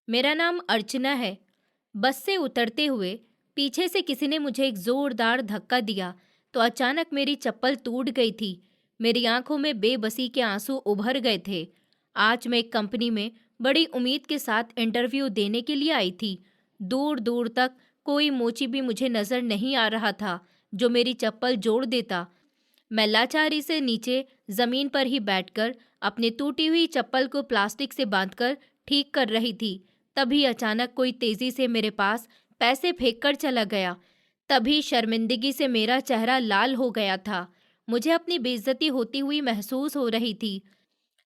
मेरा नाम अर्चना है। बस से उतरते हुए पीछे से किसी ने मुझे एक जोरदार धक्का दिया तो अचानक मेरी चप्पल टूट गई थी। मेरी आंखों में बेबसी के आंसू उभर गए थे। आज मैं एक कंपनी में बड़ी उम्मीद के साथ इंटरव्यू देने के लिए आई थी। दूर दूर तक कोई मोची भी मुझे नजर नहीं आ रहा था जो मेरी चप्पल जोड़ देता। मैं लाचारी से नीचे जमीन पर ही बैठकर अपनी टूटी हुई चप्पल को प्लास्टिक से बांधकर ठीक कर रही थी। तभी अचानक कोई तेजी से मेरे पास पैसे फेंककर चला गया। तभी शर्मिंदगी से मेरा चेहरा लाल हो गया था। मुझे अपनी बेइज्जती होती हुई महसूस हो रही थी।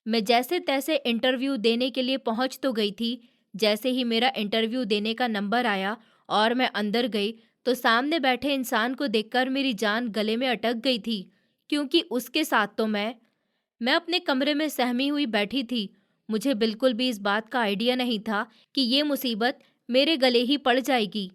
मैं जैसे तैसे इंटरव्यू देने के लिए पहुंच तो गई थी। जैसे ही मेरा इंटरव्यू देने का नंबर आया और मैं अंदर गई तो सामने बैठे इंसान को देखकर मेरी जान गले में अटक गई थी, क्योंकि उसके साथ तो मैं अपने कमरे में सहमी हुई बैठी थी। मुझे बिल्कुल भी इस बात का आइडिया नहीं था कि ये मुसीबत मेरे गले ही पड़ जाएगी।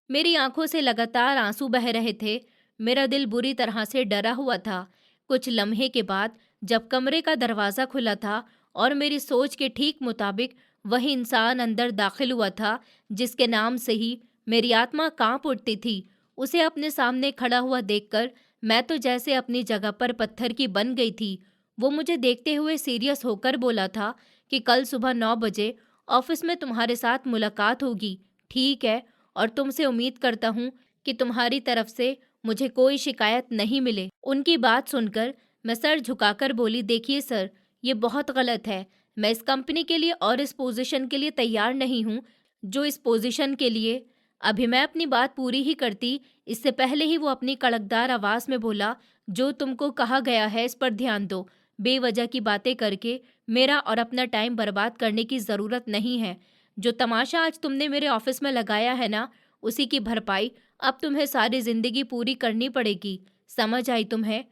मेरी आंखों से लगातार आंसू बह रहे थे। मेरा दिल बुरी तरह से डरा हुआ था। कुछ लम्हे के बाद जब कमरे का दरवाज़ा खुला था और मेरी सोच के ठीक मुताबिक वही इंसान अंदर दाखिल हुआ था जिसके नाम से ही मेरी आत्मा कांप उठती थी, उसे अपने सामने खड़ा हुआ देखकर मैं तो जैसे अपनी जगह पर पत्थर की बन गई थी। वो मुझे देखते हुए सीरियस होकर बोला था कि कल सुबह 9 बजे ऑफिस में तुम्हारे साथ मुलाकात होगी, ठीक है? और तुमसे उम्मीद करता हूँ कि तुम्हारी तरफ से मुझे कोई शिकायत नहीं मिले। उनकी बात सुनकर मैं सर झुकाकर बोली, देखिए सर, ये बहुत गलत है। मैं इस कंपनी के लिए और इस पोजीशन के लिए तैयार नहीं हूँ जो इस पोजीशन के लिए। अभी मैं अपनी बात पूरी ही करती, इससे पहले ही वो अपनी कड़कदार आवाज़ में बोला, जो तुमको कहा गया है इस पर ध्यान दो। बेवजह की बातें करके मेरा और अपना टाइम बर्बाद करने की ज़रूरत नहीं है। जो तमाशा आज तुमने मेरे ऑफिस में लगाया है ना, उसी की भरपाई अब तुम्हें सारी ज़िंदगी पूरी करनी पड़ेगी। समझ आई तुम्हें?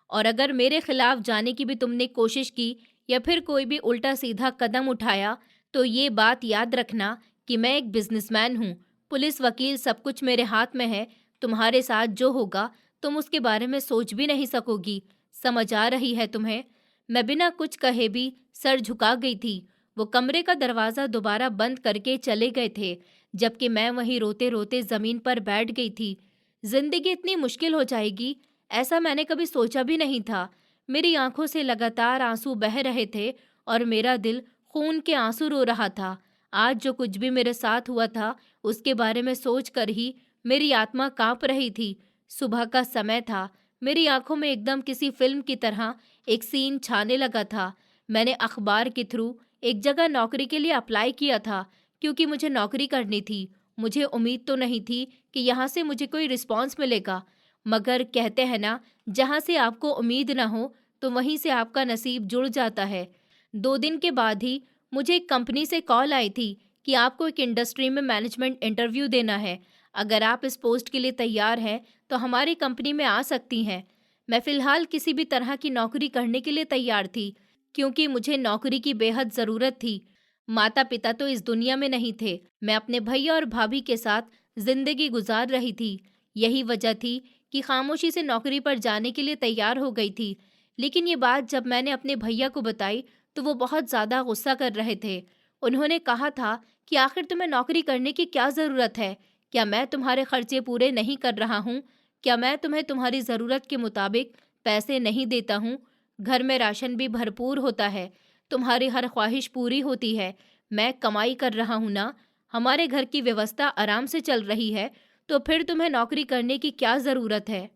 और अगर मेरे खिलाफ जाने की भी तुमने कोशिश की या फिर कोई भी उल्टा सीधा कदम उठाया तो ये बात याद रखना कि मैं एक बिजनेसमैन हूँ। पुलिस, वकील, सब कुछ मेरे हाथ में है। तुम्हारे साथ जो होगा तुम उसके बारे में सोच भी नहीं सकोगी। समझ आ रही है तुम्हें? मैं बिना कुछ कहे भी सर झुका गई थी। वो कमरे का दरवाज़ा दोबारा बंद करके चले गए थे, जबकि मैं वहीं रोते रोते ज़मीन पर बैठ गई थी। जिंदगी इतनी मुश्किल हो जाएगी ऐसा मैंने कभी सोचा भी नहीं था। मेरी आंखों से लगातार आंसू बह रहे थे और मेरा दिल खून के आंसू रो रहा था। आज जो कुछ भी मेरे साथ हुआ था उसके बारे में सोच कर ही मेरी आत्मा कांप रही थी। सुबह का समय था। मेरी आंखों में एकदम किसी फिल्म की तरह एक सीन छाने लगा था। मैंने अखबार के थ्रू एक जगह नौकरी के लिए अप्लाई किया था, क्योंकि मुझे नौकरी करनी थी। मुझे उम्मीद तो नहीं थी कि यहाँ से मुझे कोई रिस्पॉन्स मिलेगा, मगर कहते हैं ना, जहाँ से आपको उम्मीद ना हो तो वहीं से आपका नसीब जुड़ जाता है। 2 दिन के बाद ही मुझे एक कंपनी से कॉल आई थी कि आपको एक इंडस्ट्री में मैनेजमेंट इंटरव्यू देना है। अगर आप इस पोस्ट के लिए तैयार हैं तो हमारी कंपनी में आ सकती हैं। मैं फ़िलहाल किसी भी तरह की नौकरी करने के लिए तैयार थी, क्योंकि मुझे नौकरी की बेहद ज़रूरत थी। माता पिता तो इस दुनिया में नहीं थे। मैं अपने भैया और भाभी के साथ ज़िंदगी गुजार रही थी। यही वजह थी कि खामोशी से नौकरी पर जाने के लिए तैयार हो गई थी। लेकिन ये बात जब मैंने अपने भैया को बताई तो वो बहुत ज़्यादा गुस्सा कर रहे थे। उन्होंने कहा था कि आखिर तुम्हें नौकरी करने की क्या ज़रूरत है? क्या मैं तुम्हारे खर्चे पूरे नहीं कर रहा हूँ? क्या मैं तुम्हें तुम्हारी ज़रूरत के मुताबिक पैसे नहीं देता हूँ? घर में राशन भी भरपूर होता है। तुम्हारी हर ख्वाहिश पूरी होती है। मैं कमाई कर रहा हूँ ना। हमारे घर की व्यवस्था आराम से चल रही है, तो फिर तुम्हें नौकरी करने की क्या ज़रूरत है?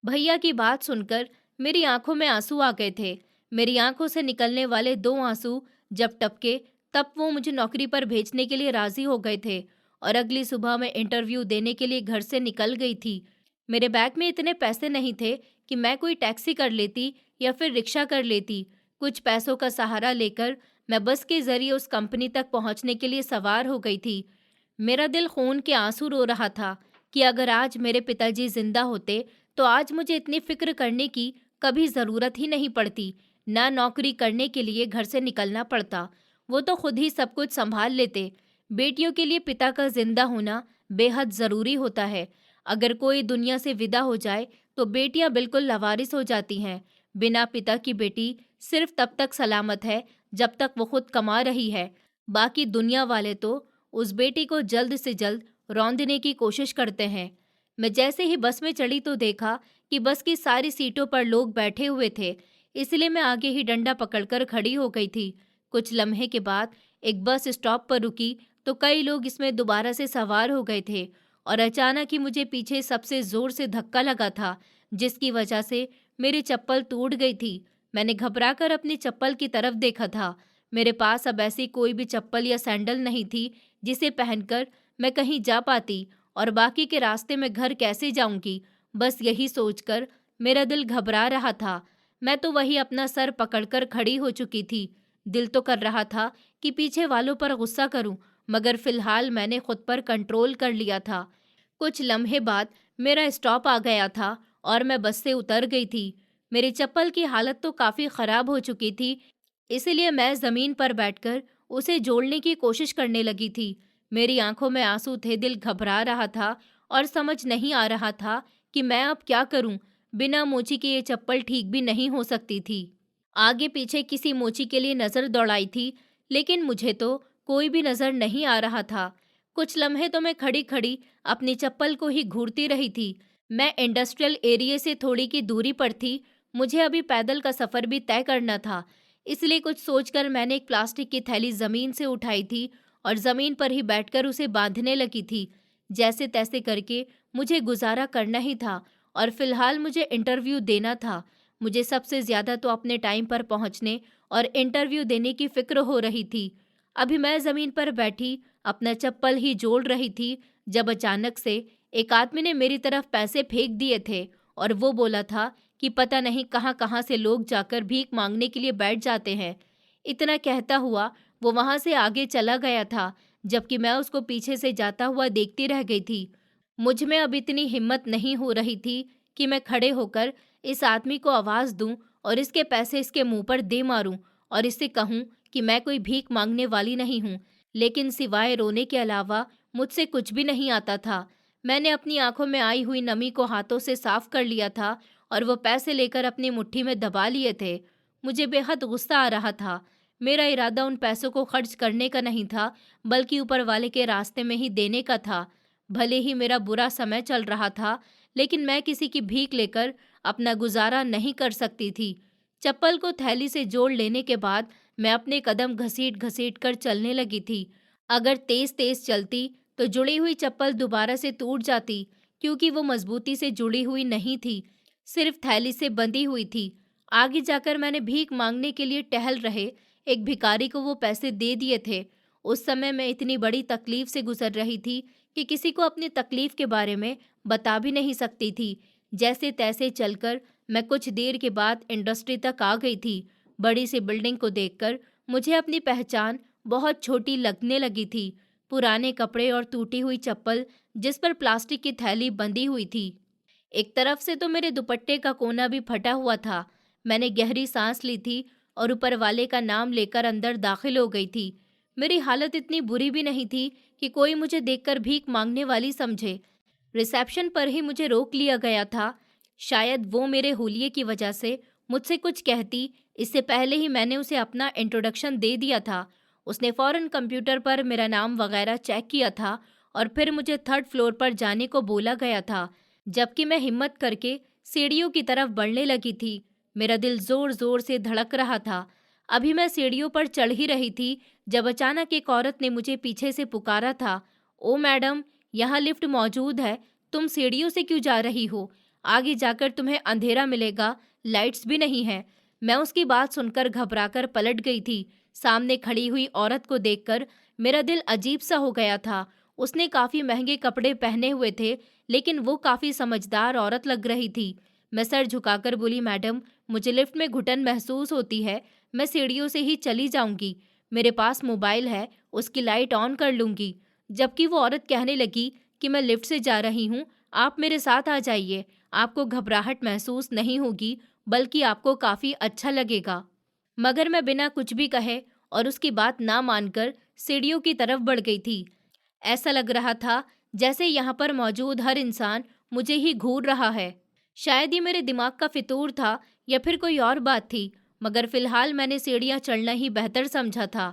भैया की बात सुनकर मेरी आंखों में आंसू आ गए थे। मेरी आंखों से निकलने वाले 2 आंसू जब टपके तब वो मुझे नौकरी पर भेजने के लिए राजी हो गए थे और अगली सुबह मैं इंटरव्यू देने के लिए घर से निकल गई थी। मेरे बैग में इतने पैसे नहीं थे कि मैं कोई टैक्सी कर लेती या फिर रिक्शा कर लेती। कुछ पैसों का सहारा लेकर मैं बस के जरिए उस कंपनी तक पहुंचने के लिए सवार हो गई थी। मेरा दिल खून के आंसू रो रहा था कि अगर आज मेरे पिताजी जिंदा होते तो आज मुझे इतनी फिक्र करने की कभी ज़रूरत ही नहीं पड़ती। ना नौकरी करने के लिए घर से निकलना पड़ता। वो तो खुद ही सब कुछ संभाल लेते। बेटियों के लिए पिता का जिंदा होना बेहद ज़रूरी होता है। अगर कोई दुनिया से विदा हो जाए तो बेटियां बिल्कुल लावारिस हो जाती हैं। बिना पिता की बेटी सिर्फ तब तक सलामत है जब तक वो खुद कमा रही है। बाकी दुनिया वाले तो उस बेटी को जल्द से जल्द रौंदने की कोशिश करते हैं। मैं जैसे ही बस में चढ़ी तो देखा कि बस की सारी सीटों पर लोग बैठे हुए थे, इसलिए मैं आगे ही डंडा पकड़कर खड़ी हो गई थी। कुछ लम्हे के बाद एक बस स्टॉप पर रुकी तो कई लोग इसमें दोबारा से सवार हो गए थे और अचानक ही मुझे पीछे सबसे जोर से धक्का लगा था, जिसकी वजह से मेरी चप्पल टूट गई थी। मैंने घबराकर अपनी चप्पल की तरफ देखा था। मेरे पास अब ऐसी कोई भी चप्पल या सैंडल नहीं थी जिसे पहनकर मैं कहीं जा पाती, और बाकी के रास्ते में घर कैसे जाऊंगी, बस यही सोचकर मेरा दिल घबरा रहा था। मैं तो वही अपना सर पकड़कर खड़ी हो चुकी थी। दिल तो कर रहा था कि पीछे वालों पर गुस्सा करूं, मगर फिलहाल मैंने खुद पर कंट्रोल कर लिया था। कुछ लम्हे बाद मेरा स्टॉप आ गया था और मैं बस से उतर गई थी। मेरी चप्पल की हालत तो काफ़ी ख़राब हो चुकी थी, इसीलिए मैं ज़मीन पर बैठकर उसे जोड़ने की कोशिश करने लगी थी। मेरी आंखों में आंसू थे, दिल घबरा रहा था और समझ नहीं आ रहा था कि मैं अब क्या करूं। बिना मोची के ये चप्पल ठीक भी नहीं हो सकती थी। आगे पीछे किसी मोची के लिए नज़र दौड़ाई थी, लेकिन मुझे तो कोई भी नज़र नहीं आ रहा था। कुछ लम्हे तो मैं खड़ी खड़ी अपनी चप्पल को ही घूरती रही थी। मैं इंडस्ट्रियल एरिया से थोड़ी की दूरी पर थी। मुझे अभी पैदल का सफ़र भी तय करना था, इसलिए कुछ सोचकर मैंने एक प्लास्टिक की थैली ज़मीन से उठाई थी और ज़मीन पर ही बैठकर उसे बांधने लगी थी। जैसे तैसे करके मुझे गुजारा करना ही था और फिलहाल मुझे इंटरव्यू देना था। मुझे सबसे ज़्यादा तो अपने टाइम पर पहुंचने और इंटरव्यू देने की फ़िक्र हो रही थी। अभी मैं ज़मीन पर बैठी अपना चप्पल ही जोड़ रही थी, जब अचानक से एक आदमी ने मेरी तरफ पैसे फेंक दिए थे और वो बोला था कि पता नहीं कहाँ कहाँ से लोग जाकर भीख मांगने के लिए बैठ जाते हैं। इतना कहता हुआ वो वहां से आगे चला गया था, जबकि मैं उसको पीछे से जाता हुआ देखती रह गई थी। मुझ में अब इतनी हिम्मत नहीं हो रही थी कि मैं खड़े होकर इस आदमी को आवाज़ दूं और इसके पैसे इसके मुंह पर दे मारूं और इससे कहूं कि मैं कोई भीख मांगने वाली नहीं हूं। लेकिन सिवाय रोने के अलावा मुझसे कुछ भी नहीं आता था। मैंने अपनी आंखों में आई हुई नमी को हाथों से साफ कर लिया था और वो पैसे लेकर अपनी मुट्ठी में दबा लिए थे। मुझे बेहद गुस्सा आ रहा था। मेरा इरादा उन पैसों को खर्च करने का नहीं था, बल्कि ऊपर वाले के रास्ते में ही देने का था। भले ही मेरा बुरा समय चल रहा था, लेकिन मैं किसी की भीख लेकर अपना गुजारा नहीं कर सकती थी। चप्पल को थैली से जोड़ लेने के बाद मैं अपने कदम घसीट घसीट कर चलने लगी थी। अगर तेज तेज चलती तो जुड़ी हुई चप्पल दोबारा से टूट जाती, क्योंकि वो मजबूती से जुड़ी हुई नहीं थी, सिर्फ थैली से बंधी हुई थी। आगे जाकर मैंने भीख मांगने के लिए टहल रहे एक भिखारी को वो पैसे दे दिए थे। उस समय मैं इतनी बड़ी तकलीफ से गुजर रही थी कि किसी को अपनी तकलीफ के बारे में बता भी नहीं सकती थी। जैसे तैसे चलकर मैं कुछ देर के बाद इंडस्ट्री तक आ गई थी। बड़ी सी बिल्डिंग को देखकर मुझे अपनी पहचान बहुत छोटी लगने लगी थी। पुराने कपड़े और टूटी हुई चप्पल जिस पर प्लास्टिक की थैली बंधी हुई थी। एक तरफ से तो मेरे दुपट्टे का कोना भी फटा हुआ था। मैंने गहरी सांस ली थी और ऊपर वाले का नाम लेकर अंदर दाखिल हो गई थी। मेरी हालत इतनी बुरी भी नहीं थी कि कोई मुझे देखकर भीख मांगने वाली समझे। रिसेप्शन पर ही मुझे रोक लिया गया था। शायद वो मेरे हुलिये की वजह से मुझसे कुछ कहती, इससे पहले ही मैंने उसे अपना इंट्रोडक्शन दे दिया था। उसने फ़ौरन कंप्यूटर पर मेरा नाम वगैरह चेक किया था और फिर मुझे थर्ड फ्लोर पर जाने को बोला गया था। जबकि मैं हिम्मत करके सीढ़ियों की तरफ बढ़ने लगी थी। मेरा दिल जोर जोर से धड़क रहा था। अभी मैं सीढ़ियों पर चढ़ ही रही थी जब अचानक एक औरत ने मुझे पीछे से पुकारा था, ओ मैडम, यहाँ लिफ्ट मौजूद है, तुम सीढ़ियों से क्यों जा रही हो? आगे जाकर तुम्हें अंधेरा मिलेगा, लाइट्स भी नहीं है। मैं उसकी बात सुनकर घबराकर पलट गई थी। सामने खड़ी हुई औरत को देखकर मेरा दिल अजीब सा हो गया था। उसने काफ़ी महंगे कपड़े पहने हुए थे, लेकिन वो काफ़ी समझदार औरत लग रही थी। मैं सर झुकाकर बोली, मैडम, मुझे लिफ्ट में घुटन महसूस होती है, मैं सीढ़ियों से ही चली जाऊंगी। मेरे पास मोबाइल है, उसकी लाइट ऑन कर लूंगी। जबकि वो औरत कहने लगी कि मैं लिफ्ट से जा रही हूँ, आप मेरे साथ आ जाइए, आपको घबराहट महसूस नहीं होगी, बल्कि आपको काफ़ी अच्छा लगेगा। मगर मैं बिना कुछ भी कहे और उसकी बात ना मानकर सीढ़ियों की तरफ बढ़ गई थी। ऐसा लग रहा था जैसे यहाँ पर मौजूद हर इंसान मुझे ही घूर रहा है। शायद ये मेरे दिमाग का फितूर था या फिर कोई और बात थी, मगर फिलहाल मैंने सीढ़ियाँ चढ़ना ही बेहतर समझा था।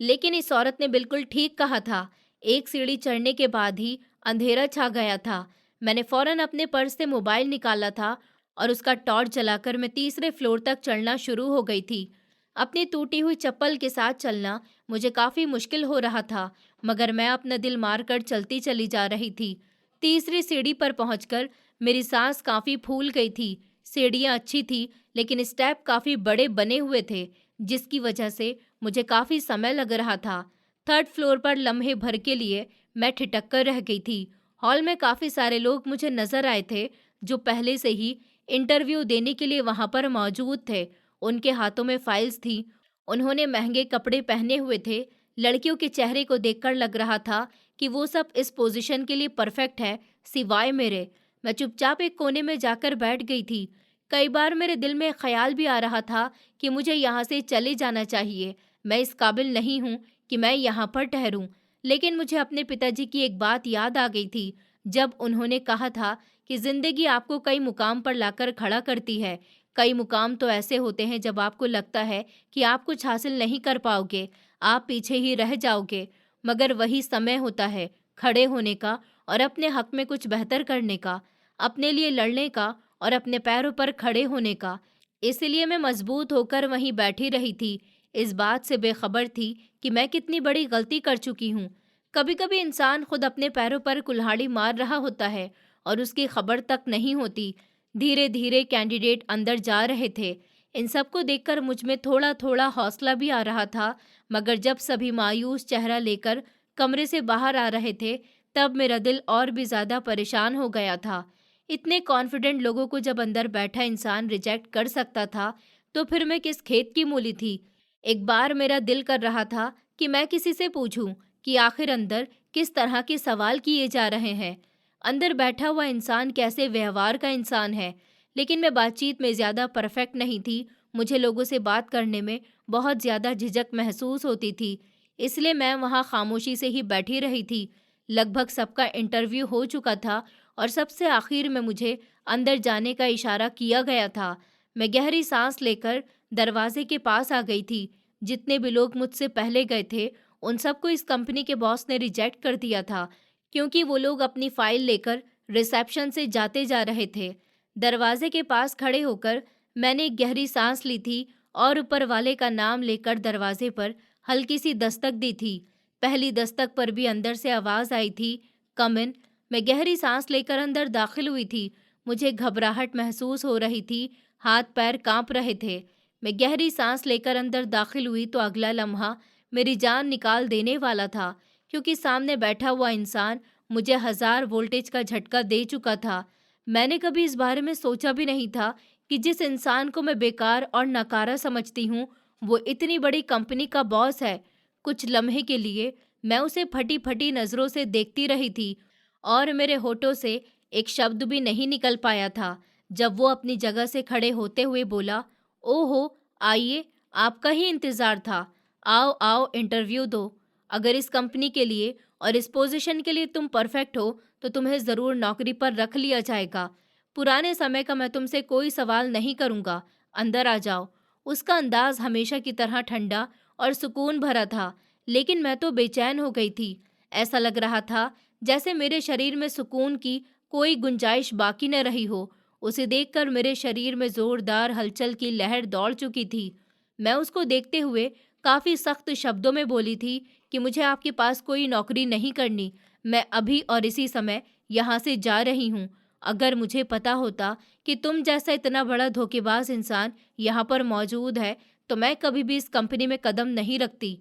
लेकिन इस औरत ने बिल्कुल ठीक कहा था। एक सीढ़ी चढ़ने के बाद ही अंधेरा छा गया था। मैंने फौरन अपने पर्स से मोबाइल निकाला था और उसका टॉर्च जलाकर मैं तीसरे फ्लोर तक चढ़ना शुरू हो गई थी। अपनी टूटी हुई चप्पल के साथ चलना मुझे काफ़ी मुश्किल हो रहा था, मगर मैं अपना दिल मारकर चलती चली जा रही थी। तीसरी सीढ़ी पर पहुंचकर मेरी सांस काफ़ी फूल गई थी। सीढ़ियाँ अच्छी थी, लेकिन स्टेप काफ़ी बड़े बने हुए थे, जिसकी वजह से मुझे काफ़ी समय लग रहा था। थर्ड फ्लोर पर लम्हे भर के लिए मैं ठिठक कर रह गई थी। हॉल में काफ़ी सारे लोग मुझे नज़र आए थे, जो पहले से ही इंटरव्यू देने के लिए वहाँ पर मौजूद थे। उनके हाथों में फाइल्स थी। उन्होंने महंगे कपड़े पहने हुए थे। लड़कियों के चेहरे को देखकर लग रहा था कि वो सब इस पोजीशन के लिए परफेक्ट है, सिवाय मेरे। मैं चुपचाप एक कोने में जाकर बैठ गई थी। कई बार मेरे दिल में ख्याल भी आ रहा था कि मुझे यहाँ से चले जाना चाहिए। मैं इस काबिल नहीं हूँ कि मैं यहाँ पर ठहरूं। लेकिन मुझे अपने पिताजी की एक बात याद आ गई थी, जब उन्होंने कहा था कि जिंदगी आपको कई मुकाम पर लाकर खड़ा करती है। कई मुकाम तो ऐसे होते हैं जब आपको लगता है कि आप कुछ हासिल नहीं कर पाओगे, आप पीछे ही रह जाओगे। मगर वही समय होता है खड़े होने का और अपने हक में कुछ बेहतर करने का, अपने लिए लड़ने का और अपने पैरों पर खड़े होने का। इसलिए मैं मजबूत होकर वहीं बैठी रही थी, इस बात से बेखबर थी कि मैं कितनी बड़ी गलती कर चुकी हूँ। कभी कभी इंसान खुद अपने पैरों पर कुल्हाड़ी मार रहा होता है और उसकी खबर तक नहीं होती। धीरे धीरे कैंडिडेट अंदर जा रहे थे। इन सबको देखकर मुझ में थोड़ा थोड़ा हौसला भी आ रहा था, मगर जब सभी मायूस चेहरा लेकर कमरे से बाहर आ रहे थे, तब मेरा दिल और भी ज़्यादा परेशान हो गया था। इतने कॉन्फिडेंट लोगों को जब अंदर बैठा इंसान रिजेक्ट कर सकता था, तो फिर मैं किस खेत की मूली थी। एक बार मेरा दिल कर रहा था कि मैं किसी से पूछूं कि आखिर अंदर किस तरह के सवाल किए जा रहे हैं। अंदर बैठा हुआ इंसान कैसे व्यवहार का इंसान है। लेकिन मैं बातचीत में ज़्यादा परफेक्ट नहीं थी। मुझे लोगों से बात करने में बहुत ज़्यादा झिझक महसूस होती थी, इसलिए मैं वहाँ खामोशी से ही बैठी रही थी। लगभग सबका इंटरव्यू हो चुका था और सबसे आखिर में मुझे अंदर जाने का इशारा किया गया था। मैं गहरी सांस लेकर दरवाजे के पास आ गई थी। जितने भी लोग मुझसे पहले गए थे, उन सबको इस कंपनी के बॉस ने रिजेक्ट कर दिया था, क्योंकि वो लोग अपनी फाइल लेकर रिसेप्शन से जाते जा रहे थे। दरवाजे के पास खड़े होकर मैंने एक गहरी सांस ली थी और ऊपर वाले का नाम लेकर दरवाजे पर हल्की सी दस्तक दी थी। पहली दस्तक पर भी अंदर से आवाज आई थी, कम इन। मैं गहरी सांस लेकर अंदर दाखिल हुई थी। मुझे घबराहट महसूस हो रही थी, हाथ पैर कांप रहे थे। मैं गहरी सांस लेकर अंदर दाखिल हुई तो अगला लम्हा मेरी जान निकाल देने वाला था, क्योंकि सामने बैठा हुआ इंसान मुझे 1000 वोल्टेज का झटका दे चुका था। मैंने कभी इस बारे में सोचा भी नहीं था कि जिस इंसान को मैं बेकार और नकारा समझती हूँ, वो इतनी बड़ी कंपनी का बॉस है। कुछ लम्हे के लिए मैं उसे फटी फटी नज़रों से देखती रही थी और मेरे होठों से एक शब्द भी नहीं निकल पाया था। जब वो अपनी जगह से खड़े होते हुए बोला, ओहो, आइए, आपका ही इंतज़ार था। आओ आओ, इंटरव्यू दो। अगर इस कंपनी के लिए और इस पोजीशन के लिए तुम परफेक्ट हो, तो तुम्हें ज़रूर नौकरी पर रख लिया जाएगा। पुराने समय का मैं तुमसे कोई सवाल नहीं करूँगा, अंदर आ जाओ। उसका अंदाज हमेशा की तरह ठंडा और सुकून भरा था, लेकिन मैं तो बेचैन हो गई थी। ऐसा लग रहा था जैसे मेरे शरीर में सुकून की कोई गुंजाइश बाकी न रही हो। उसे देखकर मेरे शरीर में जोरदार हलचल की लहर दौड़ चुकी थी। मैं उसको देखते हुए काफ़ी सख्त शब्दों में बोली थी कि मुझे आपके पास कोई नौकरी नहीं करनी। मैं अभी और इसी समय यहाँ से जा रही हूँ। अगर मुझे पता होता कि तुम जैसा इतना बड़ा धोखेबाज इंसान यहाँ पर मौजूद है, तो मैं कभी भी इस कंपनी में कदम नहीं रखती।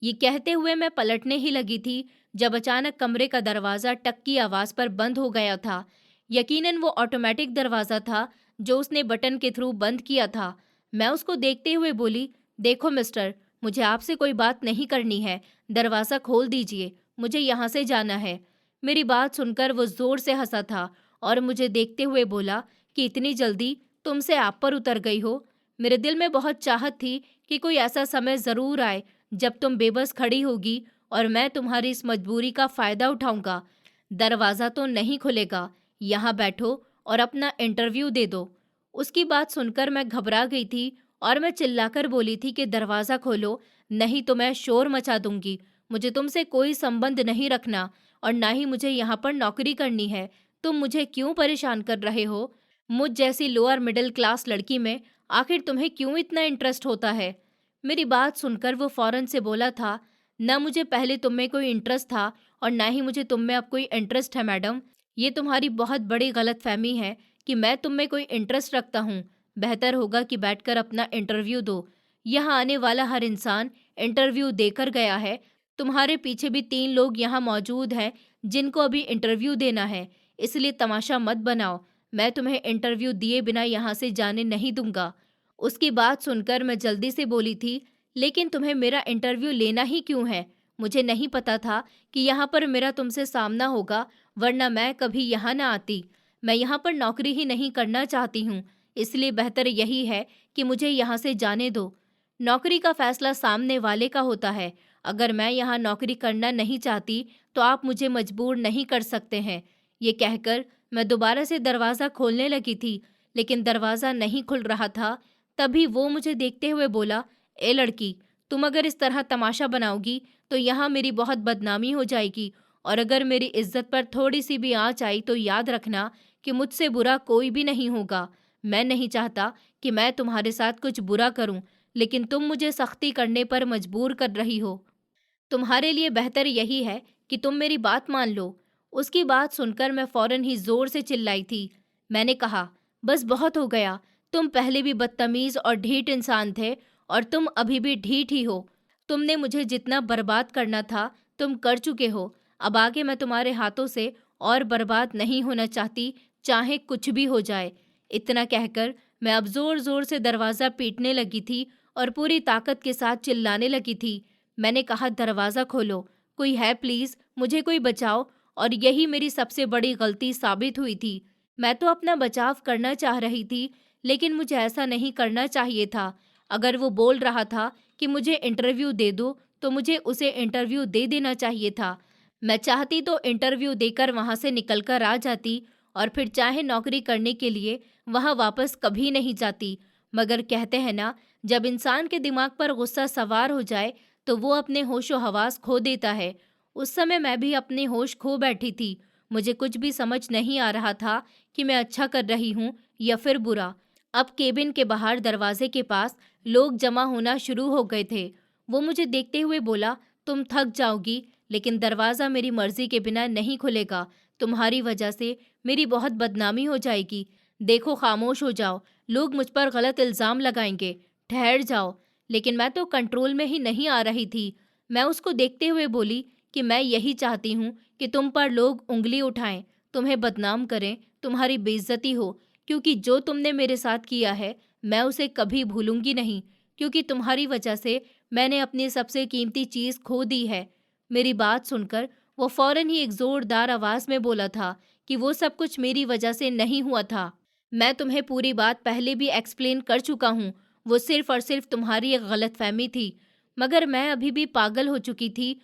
ये कहते हुए मैं पलटने ही लगी थी, जब अचानक कमरे का दरवाज़ा टक की आवाज़ पर बंद हो गया था। यकीनन वो ऑटोमेटिक दरवाज़ा था जो उसने बटन के थ्रू बंद किया था। मैं उसको देखते हुए बोली, देखो मिस्टर, मुझे आपसे कोई बात नहीं करनी है। दरवाज़ा खोल दीजिए, मुझे यहाँ से जाना है। मेरी बात सुनकर वो ज़ोर से हंसा था और मुझे देखते हुए बोला कि इतनी जल्दी तुमसे आप पर उतर गई हो। मेरे दिल में बहुत चाहत थी कि कोई ऐसा समय ज़रूर आए जब तुम बेबस खड़ी होगी और मैं तुम्हारी इस मजबूरी का फ़ायदा उठाऊंगा। दरवाज़ा तो नहीं खुलेगा, यहाँ बैठो और अपना इंटरव्यू दे दो। उसकी बात सुनकर मैं घबरा गई थी और मैं चिल्लाकर बोली थी कि दरवाज़ा खोलो, नहीं तो मैं शोर मचा दूंगी। मुझे तुमसे कोई संबंध नहीं रखना और ना ही मुझे यहाँ पर नौकरी करनी है। तुम मुझे क्यों परेशान कर रहे हो? मुझ जैसी लोअर मिडिल क्लास लड़की में आखिर तुम्हें क्यों इतना इंटरेस्ट होता है? मेरी बात सुनकर वो फौरन से बोला था, न मुझे पहले तुम में कोई इंटरेस्ट था और ना ही मुझे तुम में अब कोई इंटरेस्ट है मैडम। ये तुम्हारी बहुत बड़ी गलतफहमी है कि मैं तुम में कोई इंटरेस्ट रखता हूँ। बेहतर होगा कि बैठकर अपना इंटरव्यू दो। यहाँ आने वाला हर इंसान इंटरव्यू देकर गया है। तुम्हारे पीछे भी 3 लोग यहाँ मौजूद हैं जिनको अभी इंटरव्यू देना है, इसलिए तमाशा मत बनाओ। मैं तुम्हें इंटरव्यू दिए बिना यहाँ से जाने नहीं दूंगा। उसकी बात सुनकर मैं जल्दी से बोली थी, लेकिन तुम्हें मेरा इंटरव्यू लेना ही क्यों है? मुझे नहीं पता था कि यहाँ पर मेरा तुमसे सामना होगा, वरना मैं कभी यहाँ ना आती। मैं यहाँ पर नौकरी ही नहीं करना चाहती हूँ, इसलिए बेहतर यही है कि मुझे यहाँ से जाने दो। नौकरी का फैसला सामने वाले का होता है। अगर मैं यहाँ नौकरी करना नहीं चाहती तो आप मुझे मजबूर नहीं कर सकते हैं। ये कहकर मैं दोबारा से दरवाज़ा खोलने लगी थी, लेकिन दरवाज़ा नहीं खुल रहा था। तभी वो मुझे देखते हुए बोला, ए लड़की, तुम अगर इस तरह तमाशा बनाओगी तो यहाँ मेरी बहुत बदनामी हो जाएगी, और अगर मेरी इज्जत पर थोड़ी सी भी आँच आई तो याद रखना कि मुझसे बुरा कोई भी नहीं होगा। मैं नहीं चाहता कि मैं तुम्हारे साथ कुछ बुरा करूं, लेकिन तुम मुझे सख्ती करने पर मजबूर कर रही हो। तुम्हारे लिए बेहतर यही है कि तुम मेरी बात मान लो। उसकी बात सुनकर मैं फौरन ही जोर से चिल्लाई थी। मैंने कहा, बस बहुत हो गया। तुम पहले भी बदतमीज और ढीठ इंसान थे और तुम अभी भी ढीठ ही हो। तुमने मुझे जितना बर्बाद करना था तुम कर चुके हो। अब आगे मैं तुम्हारे हाथों से और बर्बाद नहीं होना चाहती, चाहे कुछ भी हो जाए। इतना कहकर मैं अब जोर जोर से दरवाज़ा पीटने लगी थी और पूरी ताकत के साथ चिल्लाने लगी थी। मैंने कहा, दरवाज़ा खोलो, कोई है प्लीज़, मुझे कोई बचाओ। और यही मेरी सबसे बड़ी गलती साबित हुई थी। मैं तो अपना बचाव करना चाह रही थी, लेकिन मुझे ऐसा नहीं करना चाहिए था। अगर वो बोल रहा था कि मुझे इंटरव्यू दे दो, तो मुझे उसे इंटरव्यू दे देना चाहिए था। मैं चाहती तो इंटरव्यू देकर वहाँ से निकल कर आ जाती और फिर चाहे नौकरी करने के लिए वहाँ वापस कभी नहीं जाती। मगर कहते हैं ना, जब इंसान के दिमाग पर गुस्सा सवार हो जाए तो वो अपने होशो हवास खो देता है। उस समय मैं भी अपने होश खो बैठी थी। मुझे कुछ भी समझ नहीं आ रहा था कि मैं अच्छा कर रही हूँ या फिर बुरा। अब केबिन के बाहर दरवाजे के पास लोग जमा होना शुरू हो गए थे। वो मुझे देखते हुए बोला, तुम थक जाओगी, लेकिन दरवाज़ा मेरी मर्जी के बिना नहीं खुलेगा। तुम्हारी वजह से मेरी बहुत बदनामी हो जाएगी। देखो, खामोश हो जाओ, लोग मुझ पर गलत इल्ज़ाम लगाएंगे। ठहर जाओ। लेकिन मैं तो कंट्रोल में ही नहीं आ रही थी। मैं उसको देखते हुए बोली कि मैं यही चाहती हूँ कि तुम पर लोग उंगली उठाएं, तुम्हें बदनाम करें, तुम्हारी बेइज्जती हो, क्योंकि जो तुमने मेरे साथ किया है मैं उसे कभी भूलूंगी नहीं, क्योंकि तुम्हारी वजह से मैंने अपनी सबसे कीमती चीज़ खो दी है। मेरी बात सुनकर वो फौरन ही एक जोरदार आवाज़ में बोला था कि वो सब कुछ मेरी वजह से नहीं हुआ था। मैं तुम्हें पूरी बात पहले भी एक्सप्लेन कर चुका हूँ। वो सिर्फ और सिर्फ तुम्हारी एक गलतफहमी थी। मगर मैं अभी भी पागल हो चुकी थी